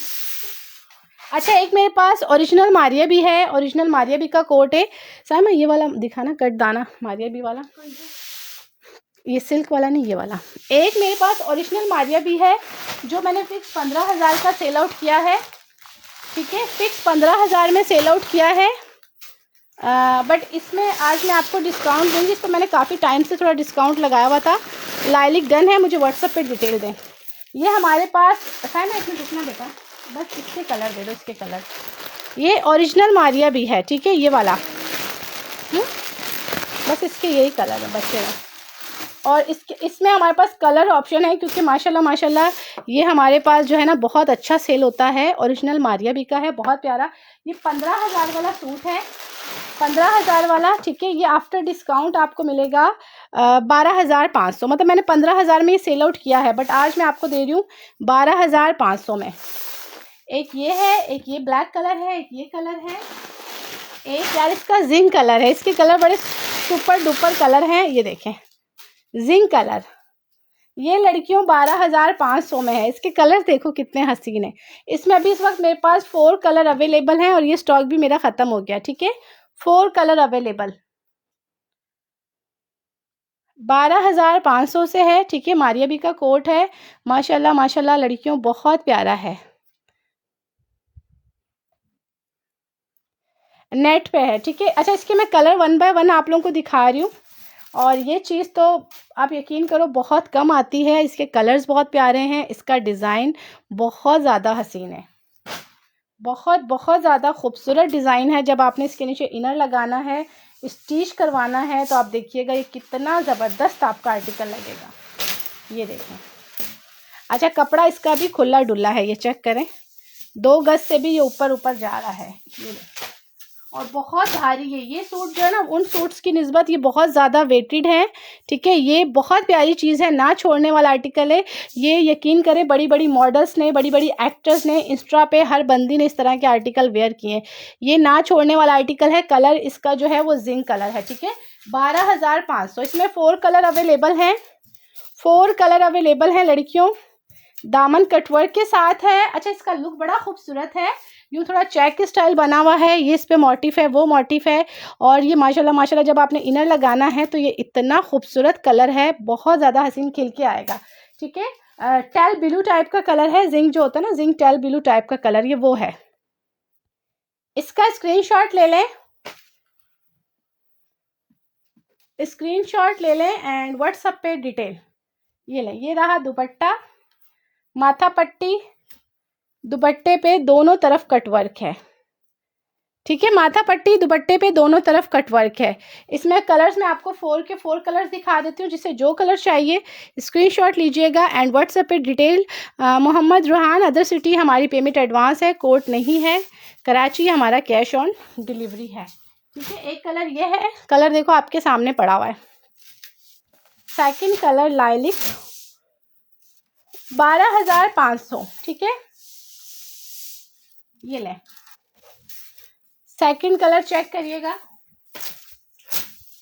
अच्छा, एक मेरे पास ओरिजिनल मारिया भी है, ओरिजिनल मारिया भी का कोट है। साइमा ये वाला दिखाना, कट दाना मारिया भी वाला, ये सिल्क वाला नहीं, ये वाला। एक मेरे पास ओरिजिनल मारिया भी है जो मैंने फिक्स 15,000 का सेल आउट किया है, ठीक है। फिक्स 15,000 में सेल आउट किया है। बट इसमें आज मैं आपको डिस्काउंट दूंगी। इस पर मैंने काफ़ी टाइम से थोड़ा डिस्काउंट लगाया हुआ था। लाइलिक डन है, मुझे व्हाट्सएप पे डिटेल दें। ये हमारे पास है ना, इसमें कितना बेटा, बस इसके कलर दे दो, इसके कलर। ये ओरिजिनल मारिया भी है, ठीक है, ये वाला। बस इसके यही कलर है बच्चे में। और इसमें हमारे पास कलर ऑप्शन है, क्योंकि माशाल्लाह माशाल्लाह ये हमारे पास जो है ना बहुत अच्छा सेल होता है। ओरिजिनल मारिया भी का है, बहुत प्यारा। ये 15,000 वाला सूट है, 15,000 वाला, ठीक है, ये आफ्टर डिस्काउंट आपको मिलेगा 12,500। मतलब मैंने 15,000 में ये सेल आउट किया है, बट आज मैं आपको दे रही हूँ 12,500 में। एक ये है, एक ये ब्लैक कलर है, एक ये कलर है, एक यार इसका जिंक कलर है। इसके कलर बड़े सुपर डुपर कलर हैं, ये देखें जिंक कलर। ये लड़कियों 12,500 में है। इसके कलर देखो कितने हसीन है। इसमें अभी इस वक्त मेरे पास 4 कलर अवेलेबल हैं और ये स्टॉक भी मेरा ख़त्म हो गया, ठीक है। 4 कलर अवेलेबल, 12,500 से है, ठीक है। मारिया बी का कोट है, माशाल्लाह माशाल्लाह लड़कियों बहुत प्यारा है, नेट पे है, ठीक है। अच्छा, इसके मैं कलर 1 बाय 1 आप लोगों को दिखा रही हूँ। और ये चीज़ तो आप यकीन करो बहुत कम आती है। इसके कलर्स बहुत प्यारे हैं, इसका डिज़ाइन बहुत ज़्यादा हसीन है, बहुत बहुत ज़्यादा खूबसूरत डिज़ाइन है। जब आपने इसके नीचे इनर लगाना है, स्टिच करवाना है, तो आप देखिएगा ये कितना ज़बरदस्त आपका आर्टिकल लगेगा। ये देखें। अच्छा, कपड़ा इसका भी खुला डुल्ला है, ये चेक करें, 2 गज से भी ये ऊपर ऊपर जा रहा है, ये देखें। और बहुत भारी है ये सूट, जो है ना उन सूट्स की निस्बत ये बहुत ज़्यादा वेटेड है, ठीक है। ये बहुत प्यारी चीज़ है, ना छोड़ने वाला आर्टिकल है। ये यकीन करें बड़ी बड़ी मॉडल्स ने, बड़ी बड़ी एक्टर्स ने, इंस्टा पे हर बंदी ने इस तरह के आर्टिकल वेयर किए हैं। ये ना छोड़ने वाला आर्टिकल है। कलर इसका जो है वो जिंक कलर है, ठीक है। 12,500। इसमें 4 कलर अवेलेबल हैं, 4 कलर अवेलेबल हैं लड़कियों। दामन कटवर्क के साथ है। अच्छा, इसका लुक बड़ा खूबसूरत है, यूँ थोड़ा चेक स्टाइल बना हुआ है। ये इस पे मोटिफ है, वो मोटिफ है। और ये माशाल्लाह माशाल्लाह जब आपने इनर लगाना है तो ये इतना खूबसूरत कलर है, बहुत ज़्यादा हसीन खिल के आएगा, ठीक है। टेल ब्लू टाइप का कलर है, जिंक जो होता है ना, जिंक टेल ब्लू टाइप का कलर, ये वो है। इसका स्क्रीनशॉट ले लें, स्क्रीनशॉट ले लें एंड व्हाट्सएप पे डिटेल। ये लें, ये रहा दुपट्टा, माथा पट्टी, दुपट्टे पे दोनों तरफ कटवर्क है, ठीक है। माथा पट्टी दुपट्टे पे दोनों तरफ कटवर्क है। इसमें कलर्स मैं आपको 4 के 4 कलर्स दिखा देती हूँ, जिसे जो कलर चाहिए स्क्रीनशॉट लीजिएगा एंड व्हाट्सएप पे detail. Mohammad Ruhan, other city हमारी पेमेंट एडवांस है, कोड नहीं है। कराची हमारा कैश ऑन डिलीवरी है, ठीक है। एक कलर ये है, कलर देखो आपके सामने पड़ा हुआ है। सेकंड कलर लाइलिक, 12,500, ठीक है। ये लें, सेकंड कलर चेक करिएगा,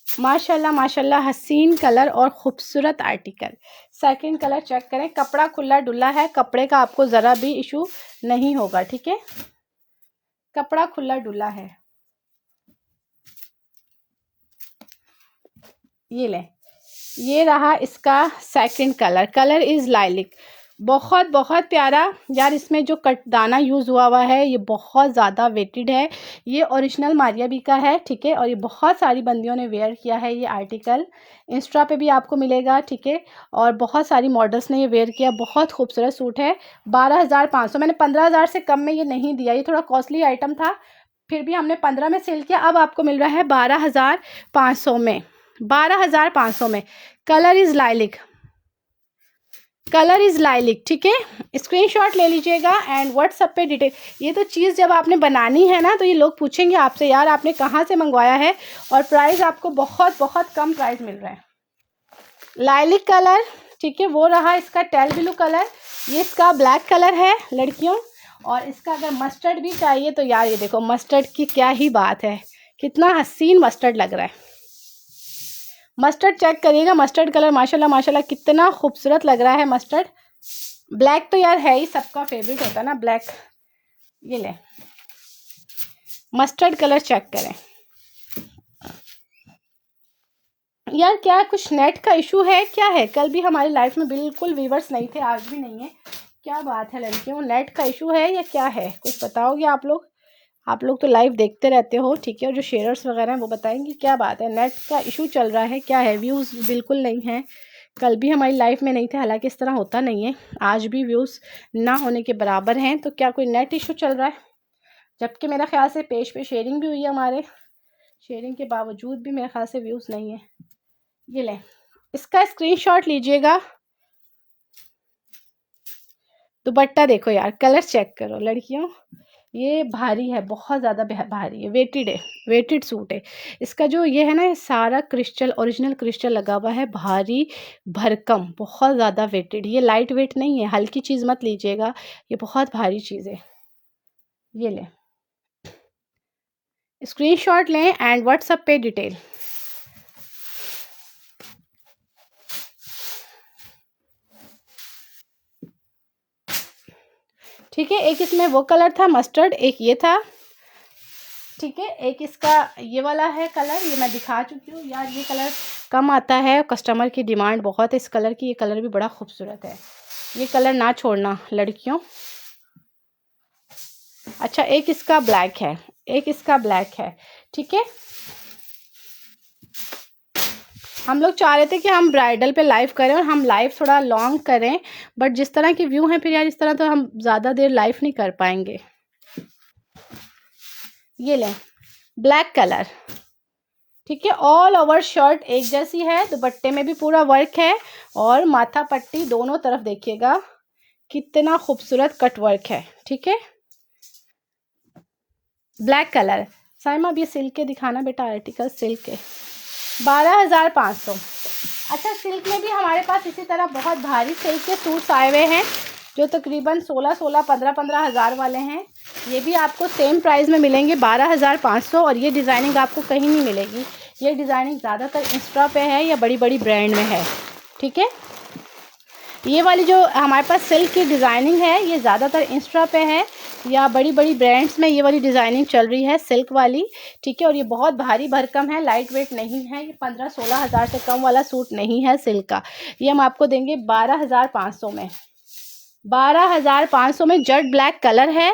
माशाल्लाह माशाल्लाह हसीन कलर और ख़ूबसूरत आर्टिकल। सेकंड कलर चेक करें, कपड़ा खुला डुल्ला है, कपड़े का आपको ज़रा भी इशू नहीं होगा, ठीक है। कपड़ा खुला डुल्ला है। ये लें, ये रहा इसका second colour, colour is lilac, बहुत बहुत प्यारा यार। इसमें जो कट दाना यूज़ हुआ है ये बहुत ज़्यादा वेटेड है। ये ओरिजिनल मारिया बी का है, ठीक है। और ये बहुत सारी बंदियों ने वेयर किया है ये आर्टिकल, इंस्टा पे भी आपको मिलेगा, ठीक है। और बहुत सारी मॉडल्स ने ये वेयर किया, बहुत खूबसूरत सूट है। 12,500, मैंने 15,000 से कम में ये नहीं दिया, ये थोड़ा कॉस्टली आइटम था, फिर भी हमने 15 में सेल किया। अब आपको मिल रहा है 12,500 में, 12,500 में। Colour is lilac, colour is lilac, ठीक है। स्क्रीनशॉट ले लीजिएगा एंड व्हाट्सएप पे डिटेल। ये तो चीज़ जब आपने बनानी है ना, तो ये लोग पूछेंगे आपसे यार आपने कहाँ से मंगवाया है, और प्राइस आपको बहुत बहुत कम प्राइस मिल रहा है। लाइलिक कलर, ठीक है, वो रहा इसका टेल ब्लू कलर। ये इसका ब्लैक कलर है लड़कियों। और इसका अगर मस्टर्ड भी चाहिए तो यार ये देखो, मस्टर्ड की क्या ही बात है, कितना हसीन मस्टर्ड लग रहा है। मस्टर्ड चेक करिएगा, मस्टर्ड कलर माशाल्लाह माशाल्लाह कितना खूबसूरत लग रहा है मस्टर्ड। ब्लैक तो यार है ही, सबका फेवरेट होता है ना ब्लैक। ये ले, मस्टर्ड कलर चेक करें यार, क्या कुछ नेट का इशू है क्या है? कल भी हमारी लाइफ में बिल्कुल व्यूवर्स नहीं थे, आज भी नहीं है, क्या बात है लड़कियों, नेट का इशू है या क्या है? कुछ बताओगे आप लोग? आप लोग तो लाइव देखते रहते हो, ठीक है। और जो शेयर्स वगैरह हैं वो बताएंगे क्या बात है, नेट का इशू चल रहा है क्या है? व्यूज़ बिल्कुल नहीं है, कल भी हमारी लाइफ में नहीं थे, हालांकि इस तरह होता नहीं है, आज भी व्यूज़ ना होने के बराबर हैं। तो क्या कोई नेट इशू चल रहा है? जबकि मेरा ख्याल से पेज पे शेयरिंग भी हुई है हमारे, शेयरिंग के बावजूद भी मेरे ख्याल से व्यूज़ नहीं है। ये लें, इसका स्क्रीनशॉट लीजिएगा। दुपट्टा देखो यार, कलर चेक करो लड़कियों, ये भारी है, बहुत ज़्यादा भारी है, वेटेड है, वेटेड सूट है। इसका जो ये है ना, ये सारा क्रिस्टल, ओरिजिनल क्रिस्टल लगा हुआ है, भारी भरकम, बहुत ज़्यादा वेटेड। ये लाइट वेट नहीं है, हल्की चीज़ मत लीजिएगा, ये बहुत भारी चीज़ है। ये लें, स्क्रीनशॉट लें एंड व्हाट्सएप पे डिटेल। ठीक है, एक इसमें वो कलर था मस्टर्ड, एक ये था। ठीक है, एक इसका ये वाला है कलर, ये मैं दिखा चुकी हूँ यार। ये कलर कम आता है, कस्टमर की डिमांड बहुत है इस कलर की। ये कलर भी बड़ा खूबसूरत है, ये कलर ना छोड़ना लड़कियों। अच्छा, एक इसका ब्लैक है, एक इसका ब्लैक है। ठीक है, हम लोग चाह रहे थे कि हम ब्राइडल पे लाइव करें और हम लाइव थोड़ा लॉन्ग करें, बट जिस तरह के व्यू हैं फिर यार, इस तरह तो हम ज़्यादा देर लाइव नहीं कर पाएंगे। ये लें, ब्लैक कलर। ठीक है, ऑल ओवर शर्ट एक जैसी है, दुपट्टे में भी पूरा वर्क है और माथा पट्टी दोनों तरफ देखिएगा कितना खूबसूरत कट वर्क है। ठीक है, ब्लैक कलर। साइमा अब ये सिल्क के दिखाना बेटा, आर्टिकल सिल्क के 12,500। अच्छा, सिल्क में भी हमारे पास इसी तरह बहुत भारी सिल्क के सूट्स आए हुए हैं जो तकरीबन 16 15 हज़ार वाले हैं। ये भी आपको सेम प्राइस में मिलेंगे 12,500, और ये डिज़ाइनिंग आपको कहीं नहीं मिलेगी। ये डिज़ाइनिंग ज़्यादातर इंस्टा पे है या बड़ी बड़ी ब्रांड में है। ठीक है, ये वाली जो हमारे पास सिल्क की डिज़ाइनिंग है ये ज़्यादातर इंस्टा पे है या बड़ी बड़ी ब्रांड्स में ये वाली डिज़ाइनिंग चल रही है सिल्क वाली। ठीक है, और ये बहुत भारी भरकम है, लाइट वेट नहीं है। ये 15-16 हज़ार से कम वाला सूट नहीं है सिल्क का। ये हम आपको देंगे 12,500 में। 12,500 में जेट ब्लैक कलर है,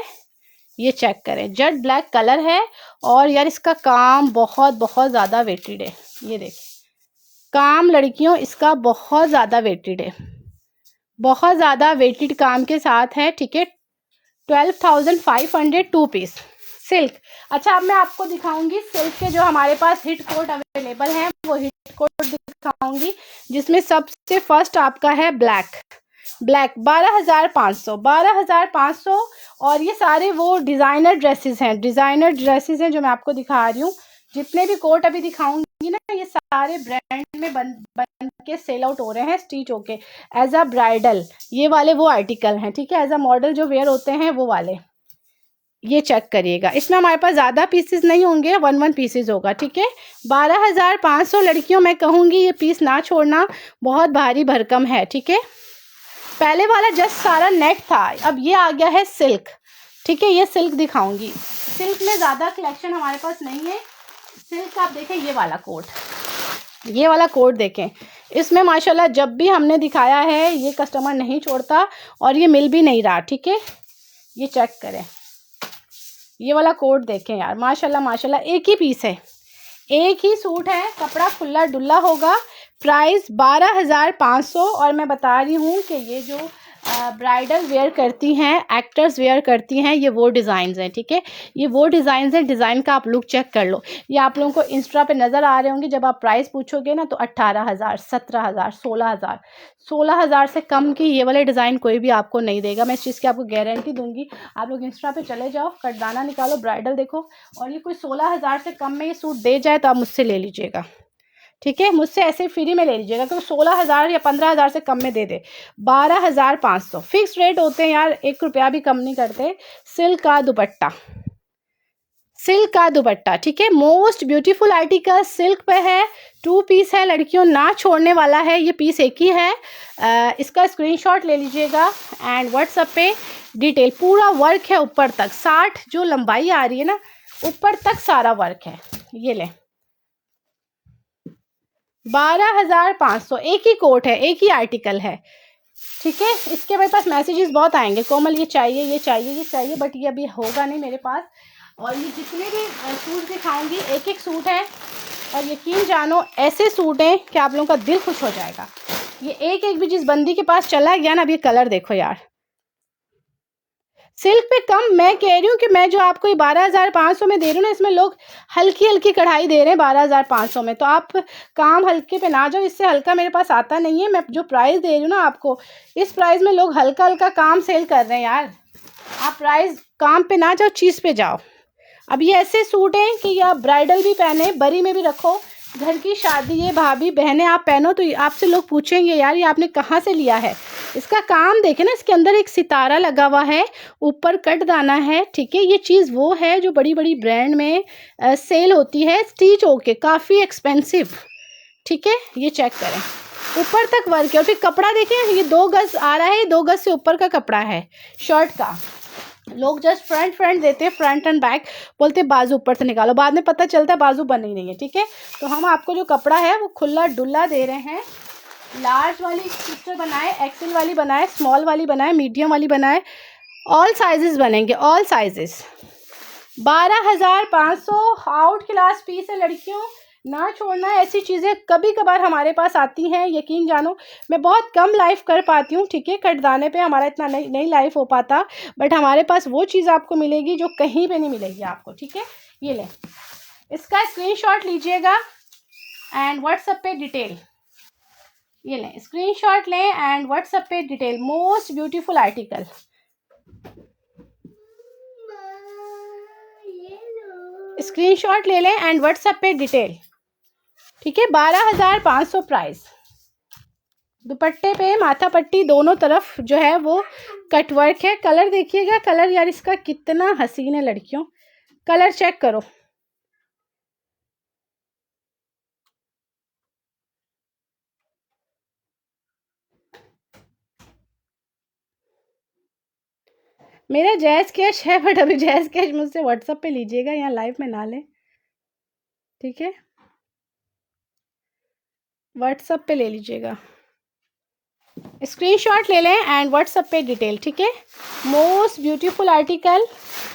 ये चेक करें, जेट ब्लैक कलर है। और यार इसका काम बहुत बहुत ज़्यादा वेटेड है। ये देखिए काम लड़कियों इसका बहुत ज़्यादा वेटेड है, बहुत ज़्यादा वेटेड काम के साथ है। ठीक है, 12,500 2 पीस सिल्क। अच्छा, अब मैं आपको दिखाऊंगी सिल्क के जो हमारे पास हिट कोट अवेलेबल हैं, वो हिट कोट दिखाऊंगी जिसमें सबसे फर्स्ट आपका है ब्लैक। ब्लैक 12,500, 12,500। और ये सारे वो डिज़ाइनर ड्रेसेस हैं, डिज़ाइनर ड्रेसेस हैं जो मैं आपको दिखा रही हूँ। जितने भी कोट अभी दिखाऊंगी ना, ये सारे ब्रांड में बन के सेल आउट हो रहे हैं, स्टिच होके एज अ ब्राइडल। ये वाले वो आर्टिकल हैं। ठीक है, एज अ मॉडल जो वेयर होते हैं वो वाले, ये चेक करिएगा। इसमें हमारे पास ज़्यादा पीसेस नहीं होंगे, 1 पीसेस होगा। ठीक है, 12,500 लड़कियों मैं कहूँगी ये पीस ना छोड़ना, बहुत भारी भरकम है। ठीक है, पहले वाला जस्ट सारा नेट था, अब ये आ गया है सिल्क। ठीक है, ये सिल्क दिखाऊंगी। सिल्क में ज़्यादा कलेक्शन हमारे पास नहीं है। सिल्क आप देखें, ये वाला कोट, ये वाला कोट देखें, इसमें माशाल्लाह जब भी हमने दिखाया है ये कस्टमर नहीं छोड़ता और ये मिल भी नहीं रहा। ठीक है, ये चेक करें, ये वाला कोट देखें यार, माशाल्लाह माशाल्लाह। एक ही पीस है, एक ही सूट है, कपड़ा खुला डुल्ला होगा। प्राइस 12,500। और मैं बता रही हूँ कि ये जो ब्राइडल वेयर करती हैं, एक्टर्स वेयर करती हैं, ये वो डिज़ाइंस हैं। ठीक है, ये वो डिज़ाइंस हैं। डिज़ाइन का आप लुक चेक कर लो, ये आप लोगों को इंस्टा पे नज़र आ रहे होंगे। जब आप प्राइस पूछोगे ना तो 18,000, 17,000, 16,000, 16,000 से कम की ये वाले डिज़ाइन कोई भी आपको नहीं देगा। मैं इस चीज़ की आपको गारंटी दूंगी। आप लोग इंस्टा पे चले जाओ, कटदाना निकालो, ब्राइडल देखो, और ये कोई 16,000 से कम में ये सूट दे जाए तो आप मुझसे ले लीजिएगा। ठीक है, मुझसे ऐसे फ्री में ले लीजिएगा, क्योंकि 16,000 या 15,000 से कम में दे दे। 12,500 फिक्स रेट होते हैं यार, 1 रुपया भी कम नहीं करते। सिल्क का दुपट्टा, सिल्क का दुपट्टा। ठीक है, मोस्ट ब्यूटीफुल आर्टिकल सिल्क पे है, 2 पीस है लड़कियों, ना छोड़ने वाला है। ये पीस एक ही है, इसका स्क्रीनशॉट ले लीजिएगा एंड व्हाट्सएप पे डिटेल। पूरा वर्क है ऊपर तक, 60 जो लंबाई आ रही है ना ऊपर तक सारा वर्क है। ये ले, 12,500, एक ही कोट है, एक ही आर्टिकल है। ठीक है, इसके मेरे पास मैसेजेस बहुत आएंगे, कोमल ये चाहिए, ये चाहिए, ये चाहिए, बट ये अभी होगा नहीं मेरे पास। और ये जितने भी सूट दिखाऊंगी एक एक सूट है, और यकीन जानो ऐसे सूट हैं कि आप लोगों का दिल खुश हो जाएगा। ये एक एक भी जिस बंदी के पास चला गया ना, अब ये कलर देखो यार, सिल्क पे कम। मैं कह रही हूँ कि मैं जो आपको ये 12,500 में दे रही हूँ ना, इसमें लोग हल्की हल्की कढ़ाई दे रहे हैं 12,500 में, तो आप काम हल्के पे ना जाओ, इससे हल्का मेरे पास आता नहीं है। मैं जो प्राइस दे रही हूँ ना आपको, इस प्राइस में लोग हल्का हल्का काम सेल कर रहे हैं यार। आप प्राइस काम पे ना जाओ, चीज़ पे जाओ। अब ये ऐसे सूट हैं कि या ब्राइडल भी पहने, बरी में भी रखो, घर की शादी है, भाभी बहनें आप पहनो तो आपसे लोग पूछेंगे यार ये आपने कहाँ से लिया है। इसका काम देखें ना, इसके अंदर एक सितारा लगा हुआ है, ऊपर कट दाना है, ठीक है। ये चीज़ वो है जो बड़ी बड़ी ब्रांड में सेल होती है, स्टिच होके, काफ़ी एक्सपेंसिव, ठीक है। ये चेक करें, ऊपर तक वर्क है। और फिर कपड़ा देखें, ये 2 गज आ रहा है, 2 गज से ऊपर का कपड़ा है शर्ट का। लोग जस्ट फ्रंट देते हैं, फ्रंट एंड बैक, बोलते हैं बाजू ऊपर से निकालो, बाद में पता चलता है बाजू बन ही नहीं है, ठीक है। तो हम आपको जो कपड़ा है वो खुला डुल्ला दे रहे हैं। लार्ज वाली सिस्टर बनाए, एक्सेल वाली बनाए, स्मॉल वाली बनाए, मीडियम वाली बनाए, ऑल साइजेस बनेंगे, all sizes. 12,500 out class fees है लड़कियों, ना छोड़ना। ऐसी चीज़ें कभी कभार हमारे पास आती हैं, यकीन जानो मैं बहुत कम लाइव कर पाती हूँ, ठीक है। कटदाने पे हमारा इतना नहीं लाइव हो पाता, बट हमारे पास वो चीज़ आपको मिलेगी जो कहीं पे नहीं मिलेगी आपको, ठीक है। ये लें, इसका स्क्रीनशॉट लीजिएगा एंड व्हाट्सएप पे डिटेल, ये लें स्क्रीनशॉट लें एंड व्हाट्सएप पे detail. Most beautiful article, screenshot ले लें एंड व्हाट्सएप पे डिटेल, ठीक है। 12,500 प्राइस। दुपट्टे पे माथा पट्टी दोनों तरफ जो है वो कटवर्क है। कलर देखिएगा, कलर यार इसका कितना हसीन है लड़कियों, कलर चेक करो। मेरा जैज़ कैश है, बट अभी जैज़ कैश मुझसे व्हाट्सएप पे लीजिएगा, यहाँ लाइव में ना लें, ठीक है। व्हाट्सएप पे ले लीजिएगा, स्क्रीनशॉट ले लें एंड व्हाट्सएप पे डिटेल, ठीक है। Most beautiful article.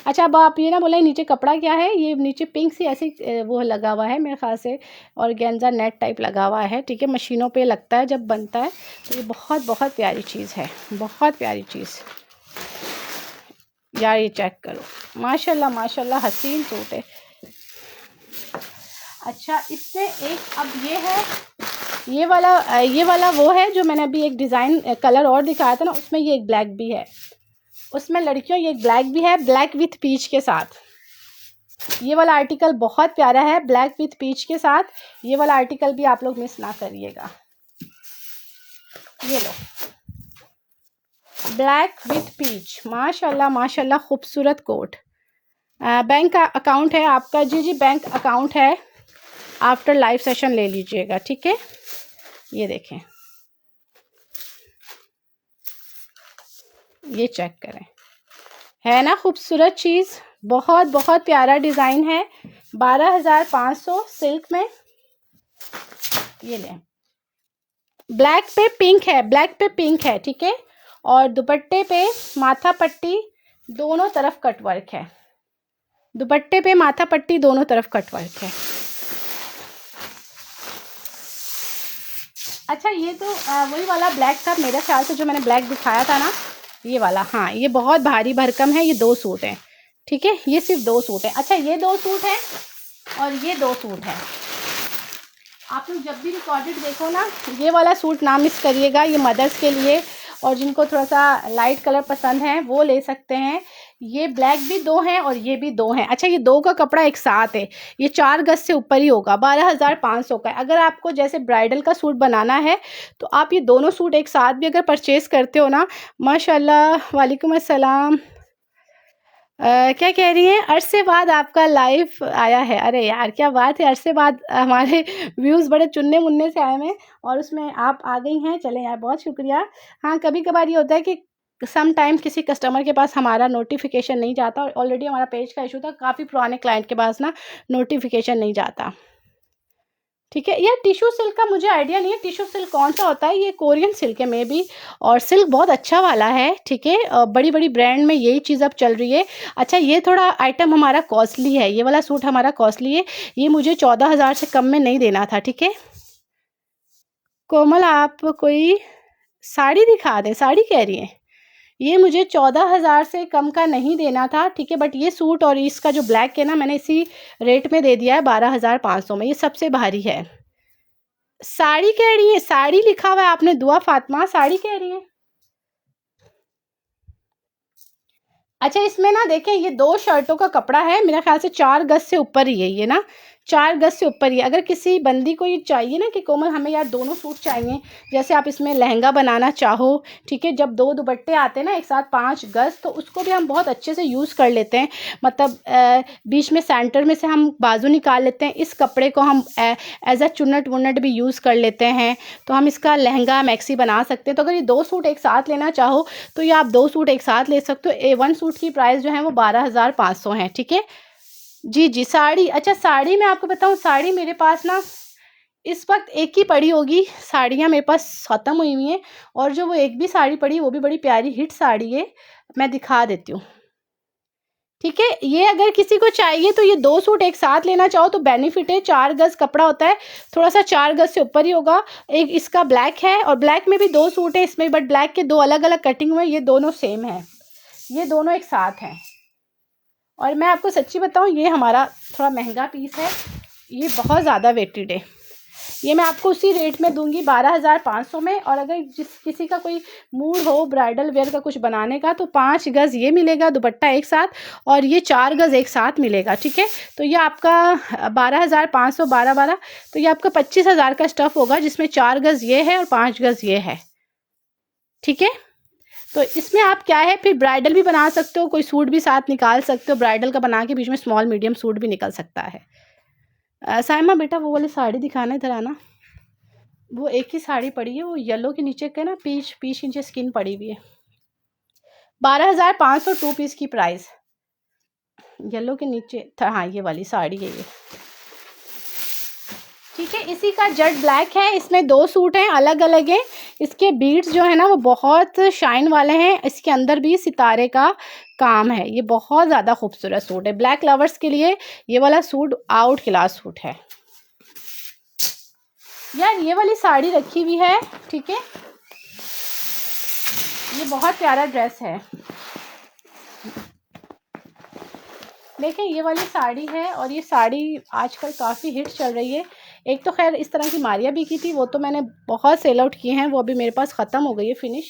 अच्छा, अब आप ये ना बोलें नीचे कपड़ा क्या है, ये नीचे पिंक सी ऐसी वो लगा हुआ है मेरे ख्याल से, और गेंजा नेट टाइप लगा हुआ है, ठीक है। मशीनों पे लगता है जब बनता है, तो ये बहुत बहुत प्यारी चीज़ है, बहुत प्यारी चीज़ यार। ये चेक करो, माशाल्लाह माशाल्लाह हसीन सूट है। अच्छा, इससे एक अब ये है, ये वाला वो है जो मैंने अभी एक डिज़ाइन कलर और दिखाया था ना, उसमें ये एक ब्लैक भी है, उसमें लड़कियों ये एक ब्लैक भी है, ब्लैक विथ पीच के साथ। ये वाला आर्टिकल बहुत प्यारा है, ब्लैक विथ पीच के साथ। ये वाला आर्टिकल भी आप लोग मिस ना करिएगा। ये लो, ब्लैक विथ पीच, माशाल्लाह माशाल्लाह खूबसूरत कोट। बैंक का अकाउंट है आपका? जी जी, बैंक अकाउंट है, आफ्टर लाइव सेशन ले लीजिएगा, ठीक है। ये देखें, ये चेक करें, है ना खूबसूरत चीज़, बहुत बहुत प्यारा डिज़ाइन है। 12,500 सिल्क में। ये लें, ब्लैक पे पिंक है, ब्लैक पे पिंक है, ठीक है। और दुपट्टे पे माथा पट्टी दोनों तरफ कटवर्क है, दुपट्टे पे माथा पट्टी दोनों तरफ कटवर्क है। अच्छा, ये तो वही वाला ब्लैक था मेरे ख्याल से जो मैंने ब्लैक दिखाया था ना, ये वाला। हाँ, ये बहुत भारी भरकम है, ये 2 सूट हैं, ठीक है। ये सिर्फ 2 सूट हैं। अच्छा, ये 2 सूट हैं और ये 2 सूट हैं। आप लोग जब भी रिकॉर्डेड देखो ना, ये वाला सूट ना मिस करिएगा, ये मदर्स के लिए, और जिनको थोड़ा सा लाइट कलर पसंद है वो ले सकते हैं। ये ब्लैक भी 2 हैं और ये भी 2 हैं। अच्छा, ये 2 का कपड़ा एक साथ है, ये 4 गज से ऊपर ही होगा, 12,500 का है। अगर आपको जैसे ब्राइडल का सूट बनाना है तो आप ये दोनों सूट एक साथ भी अगर परचेज़ करते हो ना, माशाल्लाह। वालेकुम अस्सलाम। क्या कह रही हैं? अरसे बाद आपका लाइव आया है। अरे यार, क्या बात है, अरसे बाद हमारे व्यूज़ बड़े चुनने मुनने से आए हैं और उसमें आप आ गई हैं। चलें यार, बहुत शुक्रिया। हाँ, कभी कभार ये होता है कि सम टाइम किसी कस्टमर के पास हमारा नोटिफिकेशन नहीं जाता, और ऑलरेडी हमारा पेज का इशू था, काफ़ी पुराने क्लाइंट के पास ना नोटिफिकेशन नहीं जाता, ठीक है। यार, टिश्यू सिल्क का मुझे आइडिया नहीं है, टिश्यू सिल्क कौन सा होता है। ये कोरियन सिल्क है मे बी, और सिल्क बहुत अच्छा वाला है, ठीक है। बड़ी बड़ी ब्रांड में यही चीज़ अब चल रही है। अच्छा, ये थोड़ा आइटम हमारा कॉस्टली है, ये वाला सूट हमारा कॉस्टली है, ये मुझे 14,000 से कम में नहीं देना था, ठीक है। कोमल, आप कोई साड़ी दिखा दें, साड़ी कह रही हैं? ये मुझे 14,000 से कम का नहीं देना था, ठीक है। बट ये सूट और इसका जो ब्लैक है ना, मैंने इसी रेट में दे दिया है, 12,500 में। ये सबसे भारी है। साड़ी कह रही है? साड़ी लिखा हुआ है आपने, दुआ फातिमा, साड़ी कह रही है? अच्छा, इसमें ना देखें, ये 2 शर्टों का कपड़ा है, मेरा ख़्याल से 4 गज से ऊपर ही है ये ना, 4 गज से ऊपर ही है। अगर किसी बंदी को ये चाहिए ना कि कोमल हमें यार दोनों सूट चाहिए, जैसे आप इसमें लहंगा बनाना चाहो, ठीक है, जब 2 दुपट्टे आते हैं ना एक साथ 5 गज, तो उसको भी हम बहुत अच्छे से यूज़ कर लेते हैं। मतलब बीच में सेंटर में से हम बाजू निकाल लेते हैं, इस कपड़े को हम एज अ चुन्नट वुन्नट भी यूज़ कर लेते हैं, तो हम इसका लहंगा मैक्सी बना सकते हैं। तो अगर ये 2 सूट एक साथ लेना चाहो तो ये आप 2 सूट एक साथ ले सकते हो। 1 सूट की प्राइस जो है वो 12,500 है, ठीक है जी जी। साड़ी, अच्छा साड़ी मैं आपको बताऊं, साड़ी मेरे पास ना इस वक्त एक ही पड़ी होगी, साड़ियाँ मेरे पास ख़त्म हुई हुई हैं, और जो वो एक भी साड़ी पड़ी वो भी बड़ी प्यारी हिट साड़ी है, मैं दिखा देती हूँ, ठीक है। ये अगर किसी को चाहिए तो ये 2 सूट एक साथ लेना चाहो तो बेनिफिट है। 4 गज कपड़ा होता है, थोड़ा सा 4 गज से ऊपर ही होगा। एक इसका ब्लैक है, और ब्लैक में भी 2 सूट है इसमें, बट ब्लैक के 2 अलग अलग कटिंग हुए, ये दोनों सेम है, ये दोनों एक साथ हैं। और मैं आपको सच्ची बताऊं, ये हमारा थोड़ा महंगा पीस है, ये बहुत ज़्यादा वेटेड है। ये मैं आपको उसी रेट में दूंगी 12,500 में। और अगर किसी का कोई मूड हो ब्राइडल वेयर का कुछ बनाने का, तो 5 गज ये मिलेगा दुपट्टा एक साथ, और ये 4 गज एक साथ मिलेगा, ठीक है। तो ये आपका 12,500, 12 तो ये आपका 25,000 का स्टफ़ होगा, जिसमें 4 गज ये है और 5 गज ये है, ठीक है। तो इसमें आप क्या है, फिर ब्राइडल भी बना सकते हो, कोई सूट भी साथ निकाल सकते हो, ब्राइडल का बना के बीच में स्मॉल मीडियम सूट भी निकल सकता है। साइमा बेटा वो वाली साड़ी दिखाना, इधर आना। वो एक ही साड़ी पड़ी है, वो येलो के नीचे का ना पीच पीच नीचे स्किन पड़ी हुई है। 12,500 2 पीस की प्राइस, येलो के नीचे था। हाँ, ये वाली साड़ी है ये, ठीक है। इसी का जेट ब्लैक है, इसमें 2 सूट हैं, अलग अलग हैं। इसके बीड्स जो है ना वो बहुत शाइन वाले हैं, इसके अंदर भी सितारे का काम है। ये बहुत ज़्यादा खूबसूरत सूट है, ब्लैक लवर्स के लिए ये वाला सूट आउट क्लास सूट है यार। ये वाली साड़ी रखी हुई है, ठीक है, ये बहुत प्यारा ड्रेस है। देखें, ये वाली साड़ी है, और ये साड़ी आजकल काफ़ी हिट चल रही है। एक तो खैर इस तरह की मारिया भी की थी, वो तो मैंने बहुत सेल आउट किए हैं, वो अभी मेरे पास ख़त्म हो गई है फिनिश।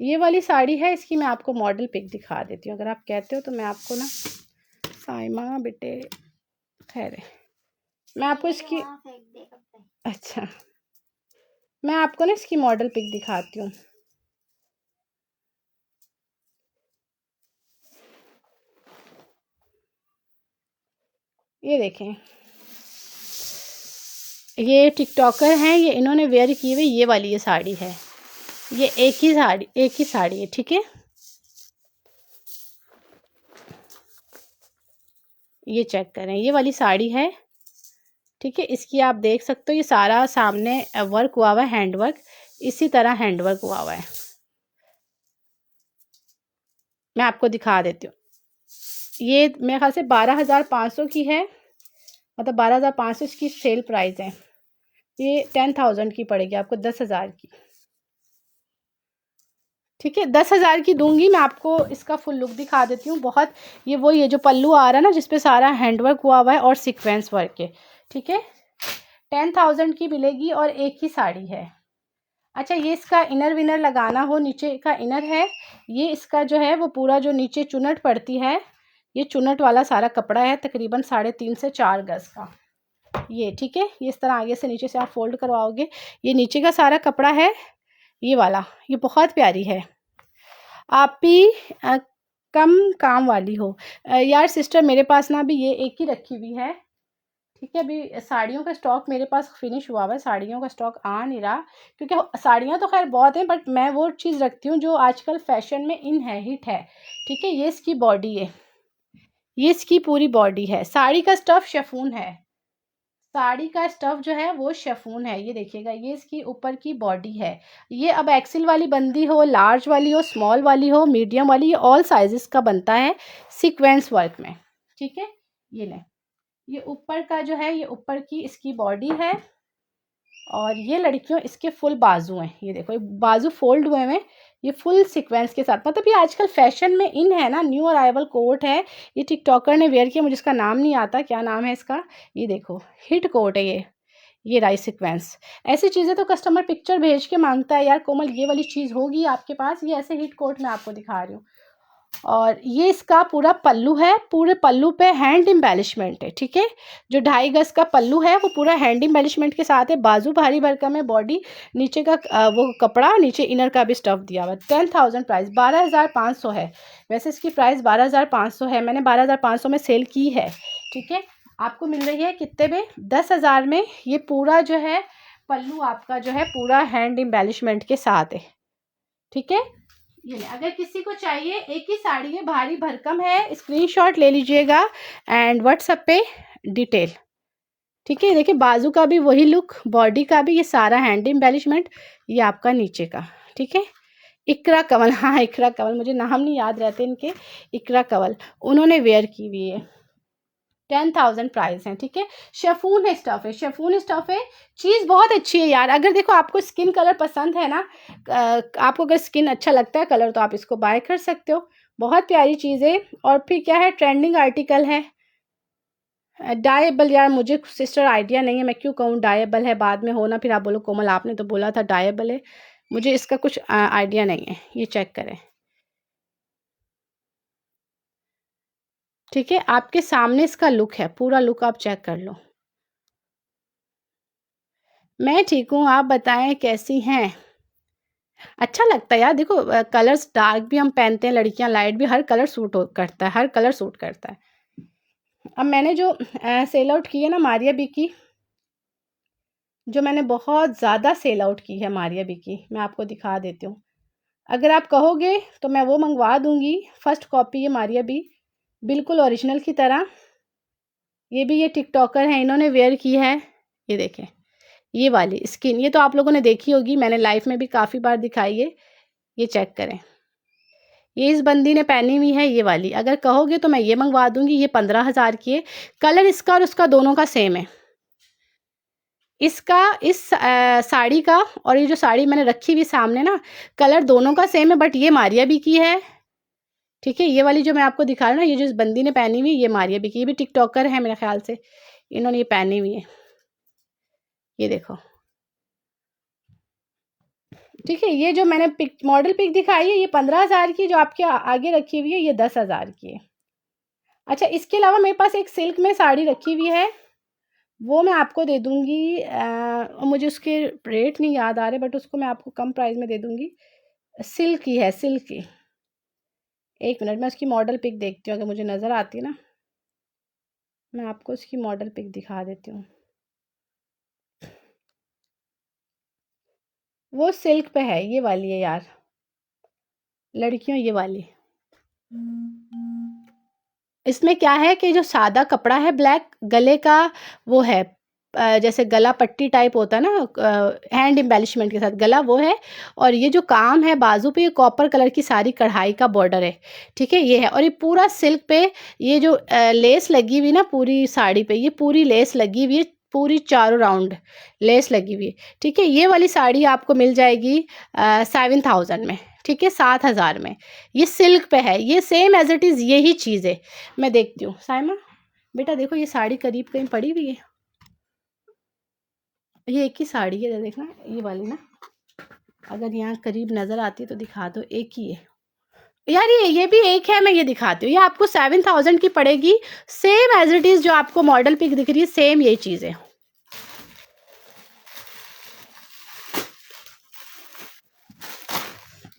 ये वाली साड़ी है, इसकी मैं आपको मॉडल पिक दिखा देती हूँ, अगर आप कहते हो तो मैं आपको ना, साइमा बेटे खैर है, मैं आपको इसकी, अच्छा मैं आपको ना इसकी मॉडल पिक दिखाती हूँ। ये देखें, ये टिकटॉकर हैं, ये इन्होंने वेयर की हुई ये वाली ये साड़ी है, ये एक ही साड़ी है, ठीक है। ये चेक करें, ये वाली साड़ी है, ठीक है। इसकी आप देख सकते हो, ये सारा सामने वर्क हुआ हुआ है, हैंड वर्क, इसी तरह हैंड वर्क हुआ हुआ है। मैं आपको दिखा देती हूँ, ये मेरे ख्याल से 12,500 की है, मतलब 12,500 इसकी सेल प्राइस है। ये 10,000 की पड़ेगी आपको, 10,000 की, ठीक है। 10,000 की दूंगी मैं आपको। इसका फुल लुक दिखा देती हूँ। बहुत ये जो पल्लू आ रहा है ना, जिसपे सारा हैंडवर्क हुआ हुआ है और सीक्वेंस वर्क है, ठीक है। 10,000 की मिलेगी, और एक ही साड़ी है। अच्छा, ये इसका इनर विनर लगाना हो, नीचे का इनर है ये, इसका जो है वो पूरा जो नीचे चुनट पड़ती है, ये चुनट वाला सारा कपड़ा है, तकरीबन 3.5 से 4 गज का ये, ठीक है। ये इस तरह आगे से नीचे से आप फोल्ड करवाओगे, ये नीचे का सारा कपड़ा है ये वाला, ये बहुत प्यारी है। आप भी कम काम वाली हो यार सिस्टर, मेरे पास ना अभी ये एक ही रखी हुई है, ठीक है। अभी साड़ियों का स्टॉक मेरे पास फिनिश हुआ हुआ है, साड़ियों का स्टॉक आ नहीं रहा, क्योंकि साड़ियाँ तो खैर बहुत हैं, बट मैं वो चीज़ रखती हूँ जो आजकल फैशन में इन है, हिट है, ठीक है। ये इसकी बॉडी है, ये इसकी पूरी बॉडी है। साड़ी का स्टफ़ शिफॉन है, साड़ी का स्टफ़ जो है वो शिफॉन है, ये देखिएगा, ये इसकी ऊपर की बॉडी है। ये अब एक्सेल वाली बंदी हो, लार्ज वाली हो, स्मॉल वाली हो, मीडियम वाली, ये ऑल साइजेस का बनता है सीक्वेंस वर्क में, ठीक है। ये लें, ये ऊपर का जो है, ये ऊपर की इसकी बॉडी है, और ये लड़कियों इसके फुल बाजू हैं, ये देखो, ये बाजू फोल्ड हुए हैं, ये फुल सीक्वेंस के साथ। मतलब ये आजकल फैशन में इन है ना, न्यू अराइवल कोट है, ये टिकटॉकर ने वेयर किया, मुझे इसका नाम नहीं आता, क्या नाम है इसका, ये देखो हिट कोट है ये राइस सीक्वेंस। ऐसी चीज़ें तो कस्टमर पिक्चर भेज के मांगता है, यार कोमल ये वाली चीज़ होगी आपके पास, ये ऐसे हिट कोट मैं आपको दिखा रही हूँ। और ये इसका पूरा पल्लू है, पूरे पल्लू पे हैंड एम्बेलिशमेंट है, ठीक है। जो 2.5 गज का पल्लू है वो पूरा हैंड एम्बेलिशमेंट के साथ है। बाजू भारी भरकम है, बॉडी नीचे का वो कपड़ा, नीचे इनर का भी स्टफ दिया हुआ है। 10,000 प्राइस, 12,500 है। वैसे इसकी प्राइस 12,500 है, मैंने 12,500 में सेल की है, ठीक है। आपको मिल रही है कितने में? 10,000 में। ये पूरा जो है पल्लू आपका जो है पूरा हैंड एम्बेलिशमेंट के साथ है, ठीक है। ये अगर किसी को चाहिए, एक ही साड़ी है, भारी भरकम है, स्क्रीनशॉट ले लीजिएगा एंड व्हाट्सएप पे डिटेल, ठीक है। देखिए बाजू का भी वही लुक, बॉडी का भी, ये सारा हैंड एम्बेलिशमेंट, ये आपका नीचे का, ठीक है। इकरा कंवल, हाँ इकरा कंवल, मुझे नाम नहीं याद रहते इनके। इकरा कंवल उन्होंने वेयर की हुई है। 10,000 प्राइस है, ठीक है। शेफून है, स्टफ है, शेफून स्टफ है। चीज़ बहुत अच्छी है यार। अगर देखो आपको स्किन कलर पसंद है ना, आपको अगर स्किन अच्छा लगता है कलर, तो आप इसको बाय कर सकते हो। बहुत प्यारी चीज़ है। और फिर क्या है, ट्रेंडिंग आर्टिकल है। डायेबल, यार मुझे सिस्टर आइडिया नहीं है, मैं क्यों कहूँ डायेबल है, बाद में हो ना फिर आप बोलो कोमल आपने तो बोला था डायेबल है। मुझे इसका कुछ आइडिया नहीं है, ये चेक करें, ठीक है। आपके सामने इसका लुक है, पूरा लुक आप चेक कर लो। मैं ठीक हूँ, आप बताएं कैसी हैं। अच्छा लगता है यार, देखो कलर्स डार्क भी हम पहनते हैं लड़कियां, लाइट भी, हर कलर सूट करता है, हर कलर सूट करता है। अब मैंने जो सेल आउट की है ना मारिया बी की, जो मैंने बहुत ज़्यादा सेल आउट की है मारिया बी की, मैं आपको दिखा देती हूँ। अगर आप कहोगे तो मैं वो मंगवा दूंगी। फर्स्ट कॉपी है मारिया बी, बिल्कुल ओरिजिनल की तरह। ये भी, ये टिकटॉकर हैं, इन्होंने वेयर की है। ये देखें, ये वाली स्किन, ये तो आप लोगों ने देखी होगी, मैंने लाइफ में भी काफ़ी बार दिखाई है। ये चेक करें, ये इस बंदी ने पहनी हुई है ये वाली। अगर कहोगे तो मैं ये मंगवा दूंगी। ये 15,000 की है। कलर इसका और उसका दोनों का सेम है। इसका, इस साड़ी का, और ये जो साड़ी मैंने रखी हुई सामने ना, कलर दोनों का सेम है, बट ये मारिया बी की है, ठीक है। ये वाली जो मैं आपको दिखा रहा हूँ ना, ये जो इस बंदी ने पहनी हुई, ये मारिया बी की। ये भी टिकटॉकर है मेरे ख्याल से, इन्होंने ये पहनी हुई है। ये देखो, ठीक है। ये जो मैंने पिक, मॉडल पिक दिखाई है, ये 15,000 की, जो आपके आगे रखी हुई है ये 10,000 की है। अच्छा, इसके अलावा मेरे पास एक सिल्क में साड़ी रखी हुई है, वो मैं आपको दे दूंगी। मुझे उसके रेट नहीं याद आ रहे, बट उसको मैं आपको कम प्राइस में दे दूंगी। सिल्क की है, सिल्क की। एक मिनट, मैं उसकी मॉडल पिक देखती हूँ, अगर मुझे नज़र आती है ना, मैं आपको उसकी मॉडल पिक दिखा देती हूँ। वो सिल्क पे है, ये वाली है यार लड़कियों, ये वाली। इसमें क्या है कि जो सादा कपड़ा है ब्लैक, गले का वो है, जैसे गला पट्टी टाइप होता है ना, हैंड एम्बेलिशमेंट के साथ गला वो है। और ये जो काम है बाजू पे, ये कॉपर कलर की सारी कढ़ाई का बॉर्डर है, ठीक है। ये है, और ये पूरा सिल्क पे, ये जो लेस लगी हुई ना पूरी साड़ी पे, ये पूरी लेस लगी हुई है, पूरी चारों राउंड लेस लगी हुई है, ठीक है। ये वाली साड़ी आपको मिल जाएगी 7,000 में, ठीक है, 7,000 में। ये सिल्क पे है, ये सेम एज इट इज़ यही चीज़ है। मैं देखती हूँ साइमा, बेटा देखो ये साड़ी करीब कहीं पड़ी हुई है, ये एक ही साड़ी है, देखना ये वाली ना, अगर यहाँ करीब नज़र आती है तो दिखा दो, एक ही है यार। ये भी एक है, मैं ये दिखाती हूँ। ये आपको 7,000 की पड़ेगी, सेम एज इट इज़, जो आपको मॉडल पिक दिख रही है सेम यही चीज़ है।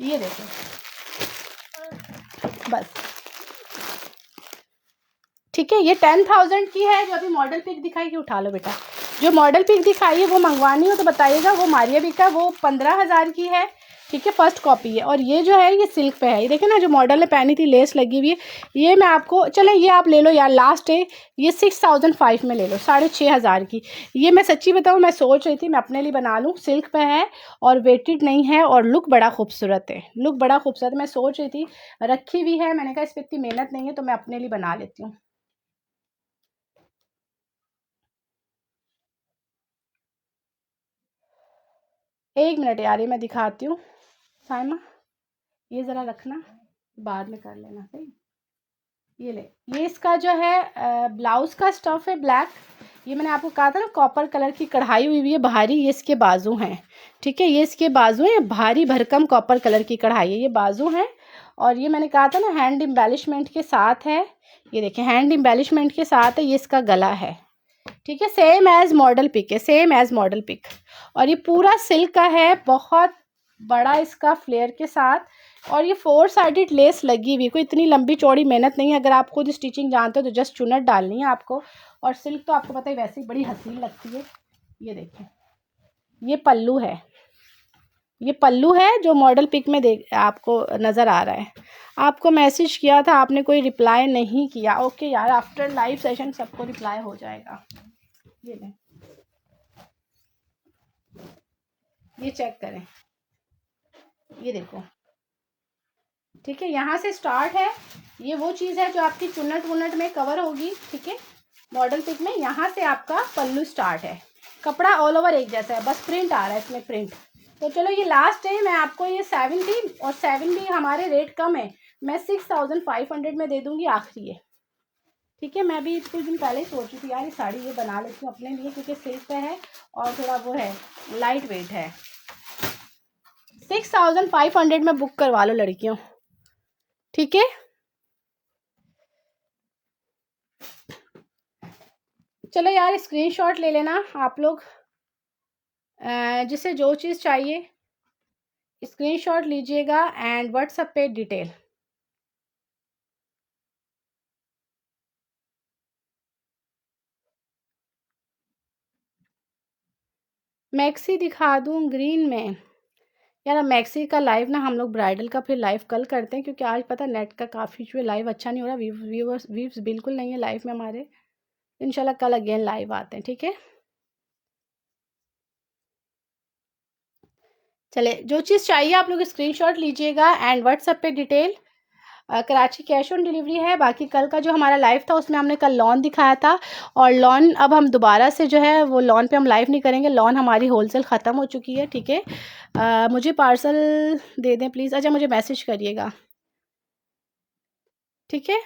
ये देखो, बस, ठीक है। ये 10,000 की है। जो अभी मॉडल पिक दिखाई, उठा लो बेटा, जो मॉडल पिक दिखाई है वो मंगवानी हो तो बताइएगा। वो मारिया बी का, वो 15,000 की है, ठीक है, फर्स्ट कॉपी है। और ये जो है ये सिल्क पे है, ये देखे ना, जो मॉडल ने पहनी थी लेस लगी हुई है। ये मैं आपको, चले ये आप ले लो यार, लास्ट है ये, 6,500 में ले लो, 6,500 की। ये मैं सच्ची बताऊँ, मैं सोच रही थी मैं अपने लिए बना लूँ, सिल्क पे है और वेटेड नहीं है, और लुक बड़ा खूबसूरत है, लुक बड़ा खूबसूरत। मैं सोच रही थी, रखी हुई है, मैंने कहा इस पर इतनी मेहनत नहीं है तो मैं अपने लिए बना लेती हूँ। एक मिनट यार, ये मैं दिखाती हूँ साइमा, ये ज़रा रखना, बाद में कर लेना, सही। ये ले, ये इसका जो है ब्लाउज का स्टफ है ब्लैक। ये मैंने आपको कहा था ना कॉपर कलर की कढ़ाई हुई है भारी, ये इसके बाजू हैं, ठीक है, ये इसके बाजू हैं, भारी भरकम कॉपर कलर की कढ़ाई है, ये बाजू हैं। और ये मैंने कहा था ना हैंड एम्बेलिशमेंट के साथ है, ये देखिए हैंड एम्बेलिशमेंट के साथ है, ये इसका गला है, ठीक है, सेम एज मॉडल पिक है, सेम एज मॉडल पिक। और ये पूरा सिल्क का है, बहुत बड़ा इसका फ्लेयर के साथ, और ये 4 साइडेड लेस लगी हुई, कोई इतनी लंबी चौड़ी मेहनत नहीं है। अगर आप खुद स्टिचिंग जानते हो तो जस्ट चुनट डालनी है आपको। और सिल्क तो आपको पता है वैसे ही बड़ी हसीन लगती है। ये देखिए ये पल्लू है, ये पल्लू है जो मॉडल पिक में देख आपको नज़र आ रहा है। आपको मैसेज किया था, आपने कोई रिप्लाई नहीं किया। ओके यार, आफ्टर लाइव सेशन सबको रिप्लाई हो जाएगा। ये लें, ये चेक करें, ये देखो, ठीक है, यहाँ से स्टार्ट है। ये वो चीज़ है जो आपकी चुन्नट वुन्नट में कवर होगी, ठीक है, मॉडल पिक में। यहाँ से आपका पल्लू स्टार्ट है। कपड़ा ऑल ओवर एक जैसा है, बस प्रिंट आ रहा है इसमें, प्रिंट। तो चलो ये लास्ट है, मैं आपको ये 7 थी और 7 भी हमारे रेट कम है, मैं 6500 में दे दूँगी आखिरी है, ठीक है। मैं भी कुछ दिन पहले ही सोच रही थी यार ये साड़ी ये बना लेती हूँ अपने लिए, क्योंकि सिल्क पे है और थोड़ा वो है, लाइट वेट है। 6500 में बुक करवा लो लड़कियों, ठीक है। चलो यार स्क्रीनशॉट ले लेना आप लोग, जिसे जो चीज़ चाहिए स्क्रीनशॉट लीजिएगा एंड व्हाट्सएप पे डिटेल। मैक्सी दिखा दूँ ग्रीन में? यार अब मैक्सी का लाइव ना हम लोग ब्राइडल का फिर लाइव कल करते हैं, क्योंकि आज पता नेट का काफ़ी जो लाइव अच्छा नहीं हो रहा, व्यूव्स बिल्कुल नहीं है लाइव में हमारे। इंशाल्लाह कल अगेन लाइव आते हैं, ठीक है। चले, जो चीज़ चाहिए आप लोग स्क्रीनशॉट लीजिएगा एंड व्हाट्सएप पे detail. Karachi cash on delivery है। बाकी कल का जो हमारा लाइव था उसमें हमने कल लॉन दिखाया था, और लॉन अब हम दोबारा से जो है वो लॉन पे हम लाइव नहीं करेंगे, लॉन हमारी होलसेल ख़त्म हो चुकी है, ठीक है। मुझे पार्सल दे दें प्लीज़। अच्छा मुझे मैसेज करिएगा, ठीक है।